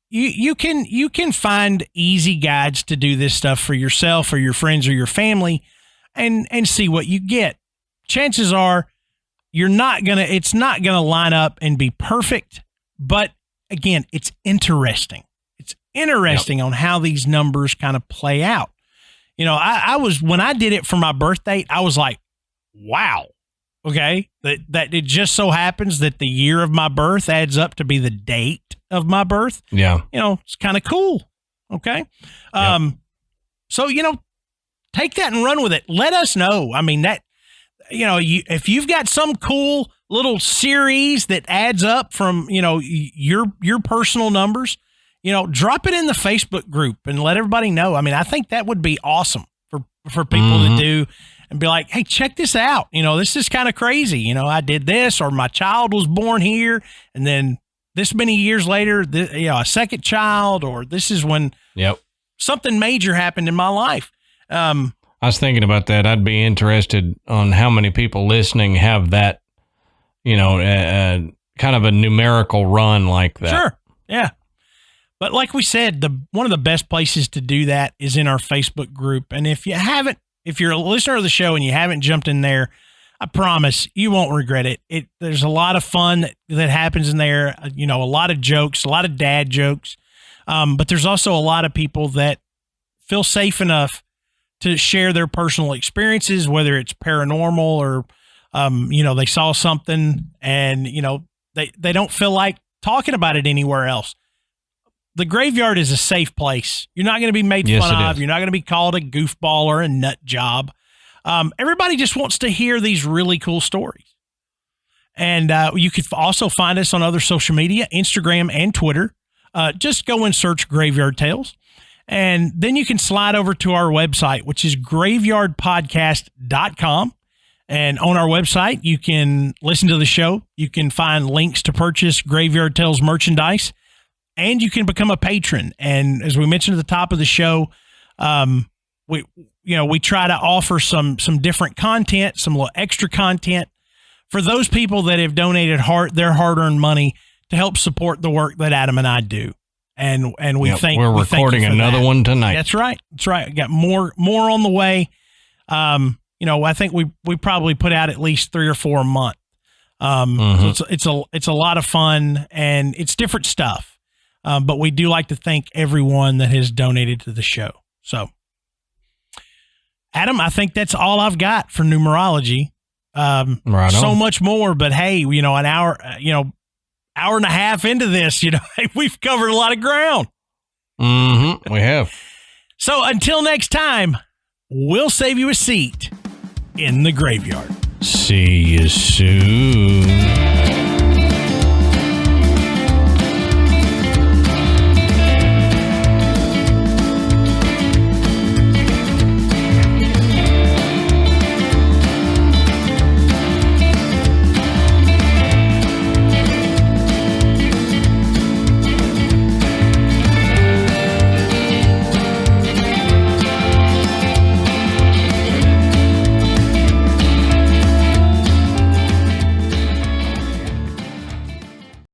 You can find easy guides to do this stuff for yourself or your friends or your family and see what you get. Chances are it's not gonna line up and be perfect, but again, it's interesting. It's interesting on how these numbers kind of play out. I was, when I did it for my birth date, I was like, wow. Okay. That it just so happens that the year of my birth adds up to be the date of my birth. Yeah. It's kind of cool. Okay. So, take that and run with it. Let us know. I mean, that, if you've got some cool little series that adds up from, your personal numbers, drop it in the Facebook group and let everybody know. I mean, I think that would be awesome for people to do and be like, hey, check this out. This is kind of crazy. I did this, or my child was born here, and then this many years later, a second child, or this is when something major happened in my life. I was thinking about that. I'd be interested on how many people listening have that, kind of a numerical run like that. Sure. Yeah. But like we said, one of the best places to do that is in our Facebook group. And if you're a listener of the show and you haven't jumped in there, I promise you won't regret it. There's a lot of fun that happens in there. A lot of jokes, a lot of dad jokes. But there's also a lot of people that feel safe enough to share their personal experiences, whether it's paranormal or, they saw something and, they don't feel like talking about it anywhere else. The graveyard is a safe place. You're not going to be made fun of. You're not going to be called a goofball or a nut job. Everybody just wants to hear these really cool stories. And you could also find us on other social media, Instagram and Twitter. Just go and search Graveyard Tales. And then you can slide over to our website, which is graveyardpodcast.com. And on our website, you can listen to the show. You can find links to purchase Graveyard Tales merchandise. And you can become a patron. And as we mentioned at the top of the show, we try to offer some different content, some little extra content for those people that have donated their hard-earned money to help support the work that Adam and I do. And we think we're recording another one tonight. That's right. I got more on the way. I think we probably put out at least 3 or 4 a month. So it's a lot of fun, and it's different stuff. But we do like to thank everyone that has donated to the show. So, Adam, I think that's all I've got for numerology. Right so on. much more, but hey, an hour, hour and a half into this, we've covered a lot of ground. We have. So until next time, we'll save you a seat in the graveyard. See you soon.